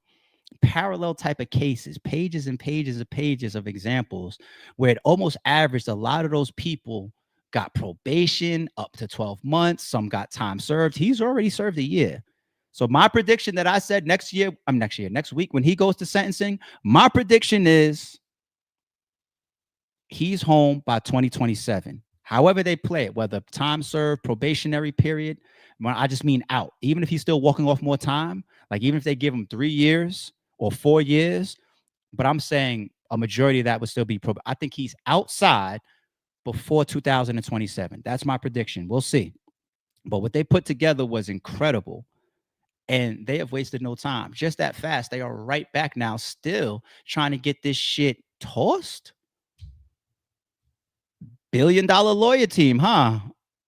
A: parallel type of cases, pages and pages and pages of examples where it almost averaged a lot of those people got probation up to 12 months. Some got time served. He's already served a year. So my prediction that I said next week, when he goes to sentencing, my prediction is he's home by 2027. However they play it, whether time served, probationary period, I just mean out. Even if he's still walking off more time, like even if they give him 3 years or 4 years, but I'm saying a majority of that would still be I think he's outside before 2027. That's my prediction. We'll see. But what they put together was incredible. And they have wasted no time. Just that fast, they are right back now, still trying to get this shit tossed. $1 billion lawyer team, huh?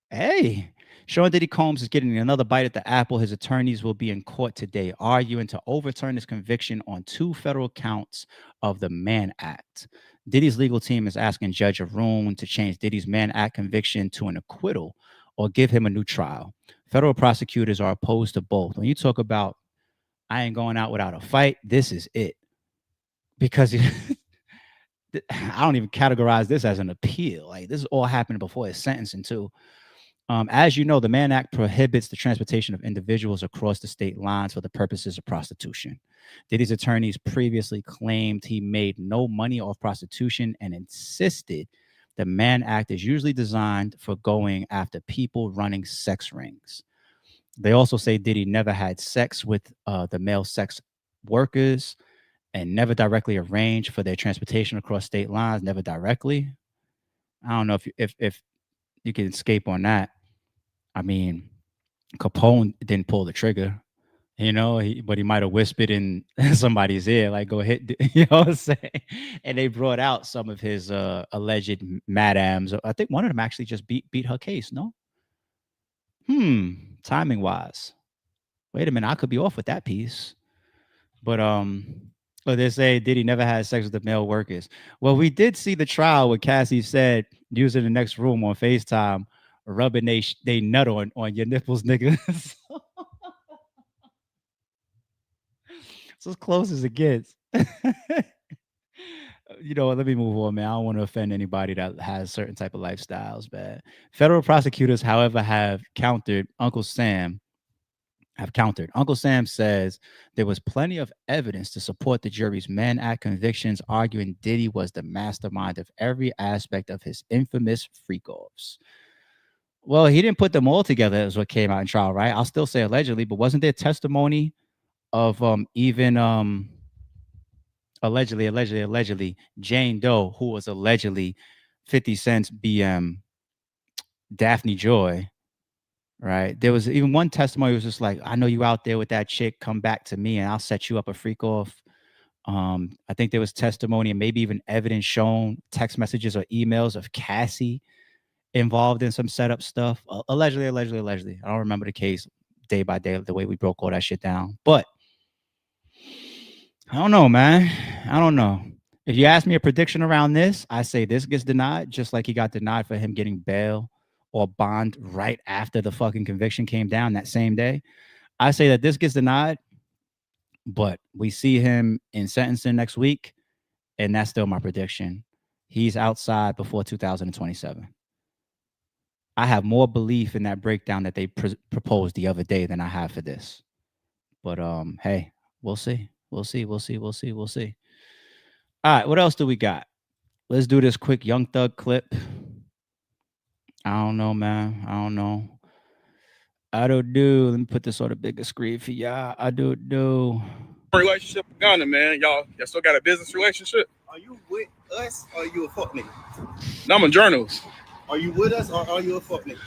A: Hey, Sean Diddy Combs is getting another bite at the apple. His attorneys will be in court today, arguing to overturn his conviction on 2 federal counts of the Mann Act. Diddy's legal team is asking Judge Arun to change Diddy's Mann Act conviction to an acquittal or give him a new trial. Federal prosecutors are opposed to both. When you talk about, I ain't going out without a fight, this is it. Because I don't even categorize this as an appeal. Like, this is all happening before his sentencing too. As you know, the Mann Act prohibits the transportation of individuals across the state lines for the purposes of prostitution. Diddy's attorneys previously claimed he made no money off prostitution and insisted the Mann Act is usually designed for going after people running sex rings. They also say Diddy never had sex with the male sex workers and never directly arranged for their transportation across state lines, never directly. I don't know if you can escape on that. I mean, Capone didn't pull the trigger, but he might have whispered in somebody's ear, like, go ahead, you know what I'm saying? And they brought out some of his alleged madams. I think one of them actually just beat her case, no? Timing wise. Wait a minute, I could be off with that piece. But they say Diddy never had sex with the male workers. Well, we did see the trial where Cassie said, using the next room on FaceTime, rubbing they nut on your nipples, nigga. It's as close as it gets. Let me move on, man. I don't want to offend anybody that has certain type of lifestyles, man. Federal prosecutors, however, have countered Uncle Sam. Uncle Sam says there was plenty of evidence to support the jury's Mann Act convictions, arguing Diddy was the mastermind of every aspect of his infamous freak-offs. Well, he didn't put them all together as what came out in trial, right? I'll still say allegedly, but wasn't there testimony of even allegedly Jane Doe, who was allegedly 50 Cent's BM Daphne Joy, right? There was even one testimony was just like, I know you out there with that chick, come back to me and I'll set you up a freak off. I think there was testimony and maybe even evidence shown, text messages or emails of Cassie involved in some setup stuff. Allegedly. I don't remember the case day by day, the way we broke all that shit down. But I don't know, man. I don't know. If you ask me a prediction around this, I say this gets denied, just like he got denied for him getting bail or bond right after the fucking conviction came down that same day. I say that this gets denied, but we see him in sentencing next week, and that's still my prediction. He's outside before 2027. I have more belief in that breakdown that they proposed the other day than I have for this. But hey, we'll see. We'll see. We'll see. We'll see. We'll see. All right, what else do we got? Let's do this quick Young Thug clip. I don't know, man. I don't know. I don't do. Let me put this on the bigger screen for y'all. I don't do.
J: Relationship with Gunna, man. Y'all still got a business relationship?
B: Are you with us or are you a fuck nigga?
J: No, I'm a journalist.
B: Are you with us or are you a fuck nigga?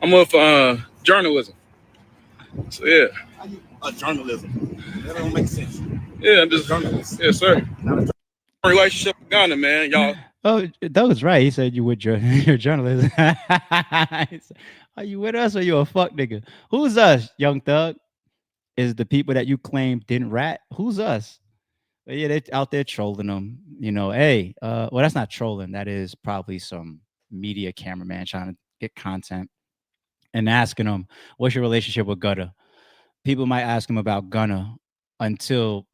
J: I'm up for journalism. So yeah.
B: Are you a journalism? That don't make sense.
J: Yeah, I'm just journalist. Yes, sir. Relationship with Gunna, man. Y'all.
A: Oh, that was right. He said you with your journalist. Are you with us or you a fuck nigga? Who's us, Young Thug? Is the people that you claim didn't rat? Who's us? But yeah, they're out there trolling them. You know, hey, well, that's not trolling. That is probably some media cameraman trying to get content and asking them, what's your relationship with Gunna? People might ask him about Gunna until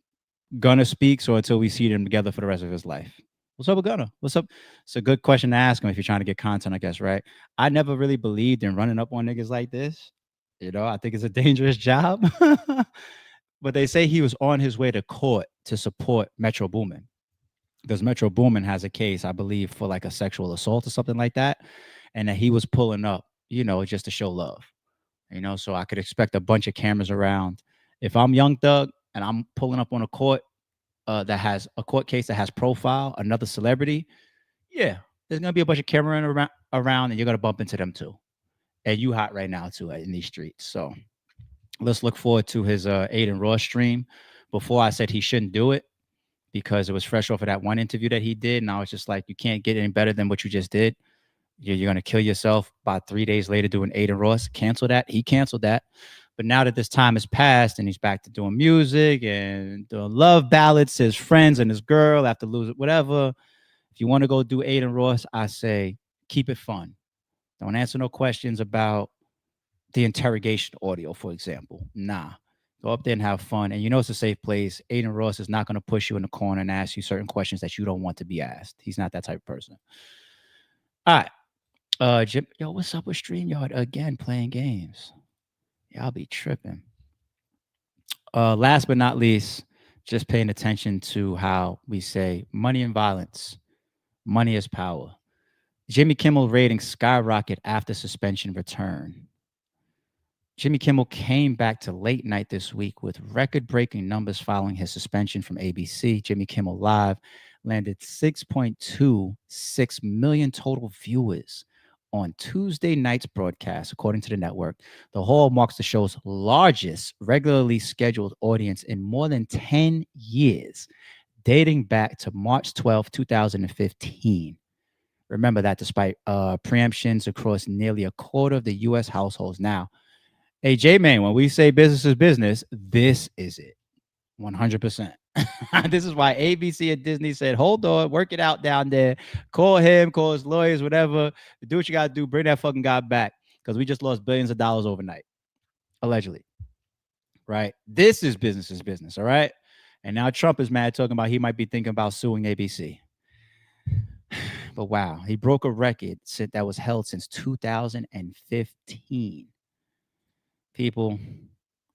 A: Gunna speaks or until we see them together for the rest of his life. What's up with Gunna? What's up? It's a good question to ask him if you're trying to get content, I guess, right? I never really believed in running up on niggas like this. You know, I think it's a dangerous job. But they say he was on his way to court to support Metro Boomin, because Metro Boomin has a case, I believe, for like a sexual assault or something like that. And that he was pulling up, you know, just to show love. You know, so I could expect a bunch of cameras around. If I'm Young Thug and I'm pulling up on a court that has a court case that has profile, another celebrity, yeah, there's gonna be a bunch of camera around and you're gonna bump into them too. And you hot right now too in these streets. So let's look forward to his Aiden Ross stream. Before I said he shouldn't do it because it was fresh off of that one interview that he did. And I was just like, you can't get any better than what you just did. You're going to kill yourself by 3 days later doing Aiden Ross. Cancel that. He canceled that. But now that this time has passed and he's back to doing music and doing love ballads to his friends and his girl after losing whatever. If you want to go do Aiden Ross, I say keep it fun. Don't answer no questions about the interrogation audio, for example. Nah. Go up there and have fun. And you know it's a safe place. Aiden Ross is not going to push you in the corner and ask you certain questions that you don't want to be asked. He's not that type of person. All right. Jim, yo, what's up with StreamYard again playing games? Y'all be tripping. Last but not least, just paying attention to how we say money and violence. Money is power. Jimmy Kimmel ratings skyrocket after suspension return. Jimmy Kimmel came back to late night this week with record-breaking numbers following his suspension from ABC. Jimmy Kimmel Live landed 6.26 million total viewers on Tuesday night's broadcast, according to the network. The haul marks the show's largest regularly scheduled audience in more than 10 years, dating back to March 12, 2015. Remember that despite preemptions across nearly a quarter of the U.S. households. Now, hey, J-Man, when we say business is business, this is it. 100%. This is why ABC and Disney said, hold on, work it out down there. Call him, call his lawyers, whatever. Do what you got to do. Bring that fucking guy back because we just lost billions of dollars overnight, allegedly. Right? This is business, all right? And now Trump is mad talking about he might be thinking about suing ABC. But wow, he broke a record that was held since 2015. People,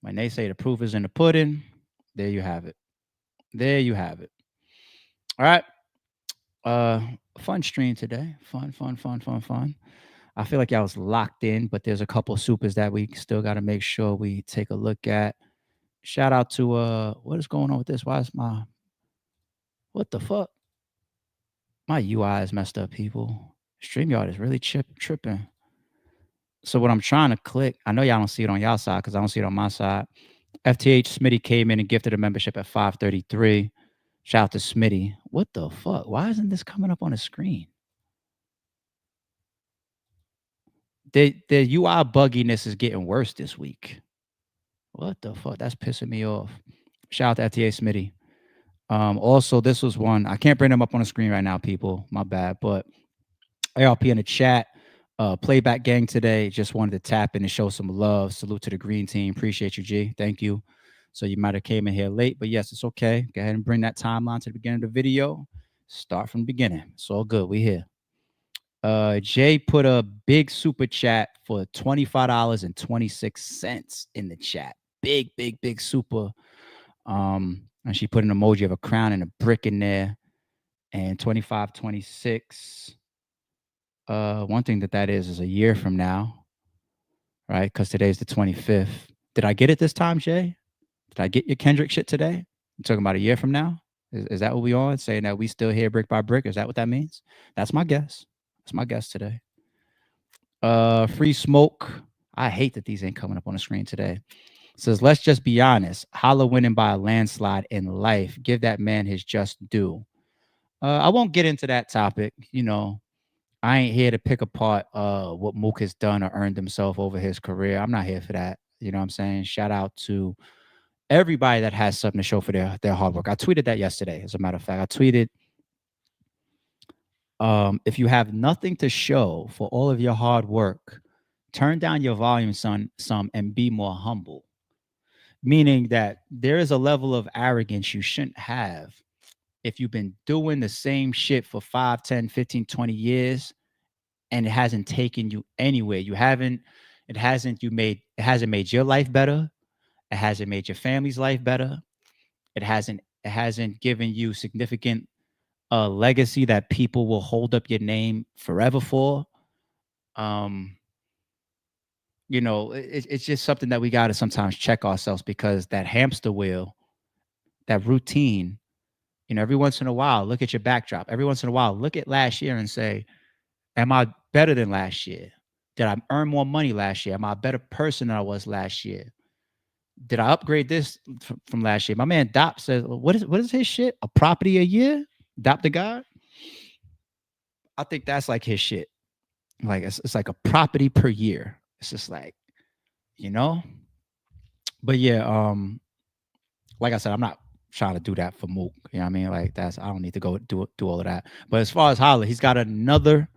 A: when they say the proof is in the pudding, there you have it. There you have it. All right. Fun stream today. Fun. I feel like y'all was locked in, but there's a couple of supers that we still got to make sure we take a look at. Shout out to what is going on with this? Why is what the fuck? My UI is messed up, people. StreamYard is really tripping. So what I'm trying to click, I know y'all don't see it on y'all side because I don't see it on my side. FTH Smitty came in and gifted a membership at 533. Shout out to Smitty. What the fuck? Why isn't this coming up on the screen? The UI bugginess is getting worse this week. What the fuck? That's pissing me off. Shout out to FTH Smitty. Also, this was one I can't bring them up on the screen right now, people. My bad, but ARP in the chat. Playback gang today. Just wanted to tap in and show some love. Salute to the green team. Appreciate you, G. Thank you. So you might have came in here late, but yes, it's okay. Go ahead and bring that timeline to the beginning of the video. Start from the beginning. It's all good. We here. Jay put a big super chat for $25.26 in the chat. Big, big, big super. And she put an emoji of a crown and a brick in there. And 2526. One thing that is a year from now, right? Because today's the 25th. Did I get it this time, Jay? Did I get your Kendrick shit today? I'm talking about a year from now. Is that what we on? Saying that we still here brick by brick? Is that what that means? That's my guess. That's my guess today. Free smoke. I hate that these ain't coming up on the screen today. Says, let's just be honest. Holla winning by a landslide in life. Give that man his just due. I won't get into that topic. You know, I ain't here to pick apart what Mook has done or earned himself over his career. I'm not here for that. You know what I'm saying? Shout out to everybody that has something to show for their hard work. I tweeted that yesterday, as a matter of fact. I tweeted, if you have nothing to show for all of your hard work, turn down your volume some and be more humble. Meaning that there is a level of arrogance you shouldn't have if you've been doing the same shit for 5, 10, 15, 20 years and it hasn't taken you anywhere. It hasn't made your life better. It hasn't made your family's life better. It hasn't given you significant legacy that people will hold up your name forever for. You know, it's just something that we got to sometimes check ourselves, because that hamster wheel, that routine, you know, every once in a while, look at your backdrop. Every once in a while, look at last year and say, am I better than last year? Did I earn more money last year? Am I a better person than I was last year? Did I upgrade this from last year? My man Dop says, what is his shit? A property a year? Dop the God? I think that's like his shit. Like it's like a property per year. It's just like, you know? But yeah, like I said, I'm not trying to do that for Mook. You know what I mean? Like I don't need to go do all of that. But as far as Holla, he's got another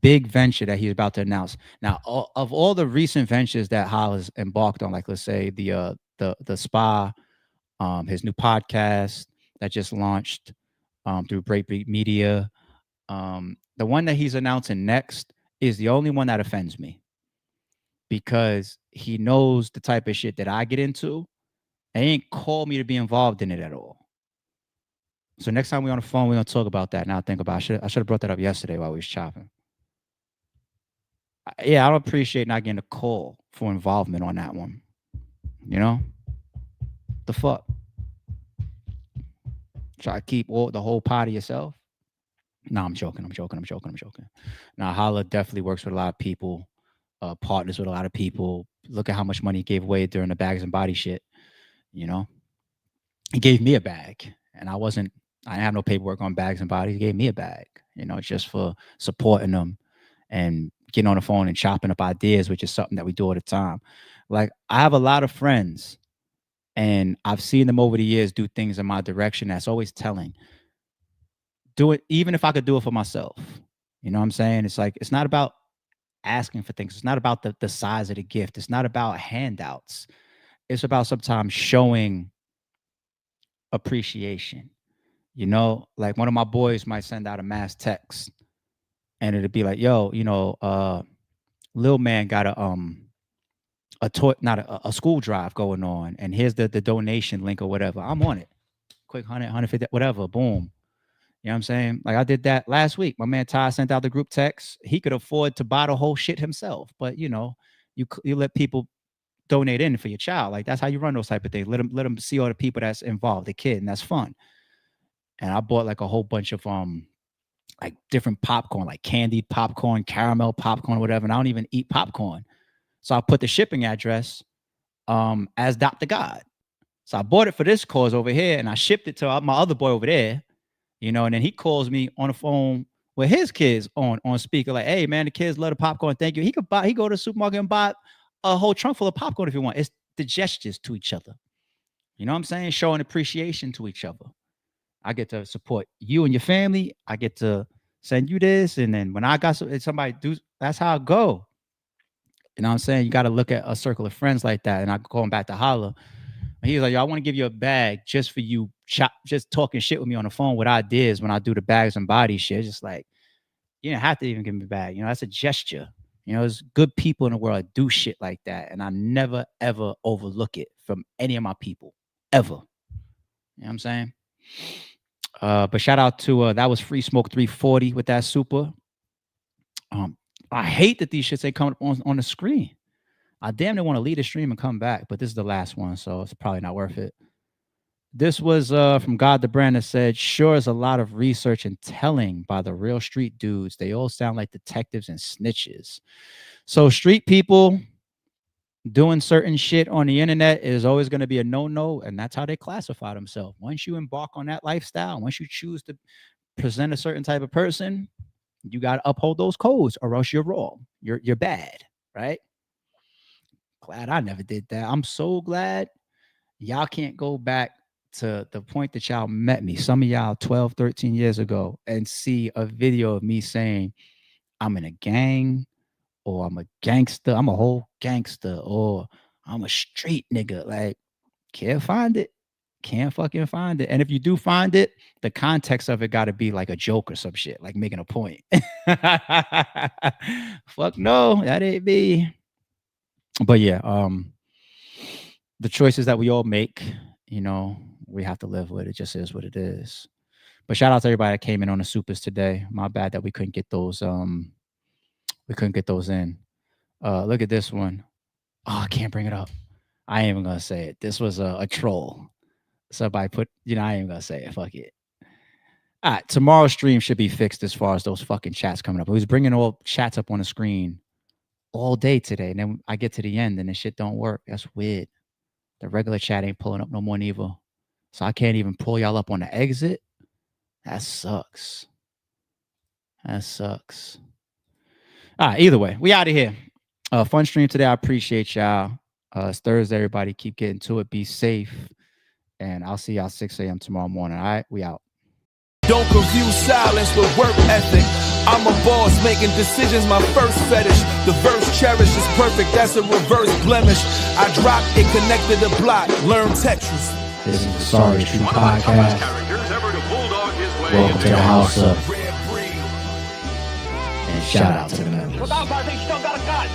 A: big venture that he's about to announce. Now, of all the recent ventures that Holla's embarked on, like let's say the spa, his new podcast that just launched through Breakbeat Media, the one that he's announcing next is the only one that offends me, because he knows the type of shit that I get into and he ain't called me to be involved in it at all. So next time we're on the phone, we're gonna talk about that. Now I think about it. I should have brought that up yesterday while we was chopping. Yeah, I don't appreciate not getting a call for involvement on that one. You know? The fuck? Try to keep the whole pot to yourself? No, I'm joking. Now, Holla definitely works with a lot of people, partners with a lot of people. Look at how much money he gave away during the bags and body shit. You know? He gave me a bag, and I didn't have no paperwork on bags and bodies. He gave me a bag, you know, just for supporting them and getting on the phone and chopping up ideas, which is something that we do all the time. Like, I have a lot of friends, and I've seen them over the years do things in my direction that's always telling. Do it, even if I could do it for myself. You know what I'm saying? It's like, it's not about asking for things. It's not about the size of the gift. It's not about handouts. It's about sometimes showing appreciation. You know, like one of my boys might send out a mass text and it'd be like, yo, you know, Lil Man got a school drive going on, and here's the donation link or whatever. I'm on it. Quick 100, 150, whatever, boom. You know what I'm saying? Like I did that last week. My man Ty sent out the group text. He could afford to buy the whole shit himself, but you know, you let people donate in for your child. Like that's how you run those type of things. Let them see all the people that's involved, the kid, and that's fun. And I bought like a whole bunch of like different popcorn, like candied popcorn, caramel popcorn, whatever. And I don't even eat popcorn. So I put the shipping address as Dr. God. So I bought it for this cause over here, and I shipped it to my other boy over there, you know, and then he calls me on the phone with his kids on speaker, like, hey man, the kids love the popcorn. Thank you. He go to the supermarket and buy a whole trunk full of popcorn if you want. It's the gestures to each other. You know what I'm saying? Showing appreciation to each other. I get to support you and your family. I get to send you this. And then when I got somebody do, that's how it go. You know what I'm saying? You got to look at a circle of friends like that. And I going back to Holla. And he was like, yo, I want to give you a bag just for you just talking shit with me on the phone with ideas when I do the bags and body shit. It's just like, you don't have to even give me a bag. You know, that's a gesture. You know, there's good people in the world that do shit like that. And I never, ever overlook it from any of my people. Ever. You know what I'm saying? But shout out to, that was Free Smoke 340 with that super. I hate that these shits ain't coming up on the screen. I damn near want to leave the stream and come back, but this is the last one, so it's probably not worth it. This was from God the Brand that said, sure is a lot of research and telling by the real street dudes. They all sound like detectives and snitches. So street people doing certain shit on the internet is always going to be a no-no, and that's how they classify themselves. Once you embark on that lifestyle, once you choose to present a certain type of person, you got to uphold those codes or else you're wrong. You're bad, right? Glad I never did that. I'm so glad y'all can't go back to the point that y'all met me, some of y'all 12, 13 years ago, and see a video of me saying I'm in a gang, or I'm a gangster, I'm a whole gangster, or I'm a street nigga. Like, can't find it. Can't fucking find it. And if you do find it, the context of it got to be like a joke or some shit, like making a point. Fuck no, that ain't me. But yeah, the choices that we all make, you know, we have to live with. It just is what it is. But shout out to everybody that came in on the supers today. My bad that we couldn't get those. We couldn't get those in. Look at this one. Oh, I can't bring it up. I ain't even gonna say it. This was a troll. Somebody put, you know, I ain't even gonna say it. Fuck it. All right, tomorrow's stream should be fixed as far as those fucking chats coming up. I was bringing all chats up on the screen all day today, and then I get to the end and the shit don't work. That's weird. The regular chat ain't pulling up no more neither. So I can't even pull y'all up on the exit. That sucks. That sucks. All right, either way, we out of here. Fun stream today. I appreciate y'all. It's Thursday, everybody. Keep getting to it. Be safe. And I'll see y'all 6 a.m. tomorrow morning. All right, we out.
K: Don't confuse silence with work ethic. I'm a boss making decisions, my first fetish. The verse cherished is perfect, that's a reverse blemish. I dropped it, connected the block, learn Tetris.
A: This is the Sorry Street Podcast. Welcome to the house of. And shout out to the members.
K: Without, I think you still got a gun.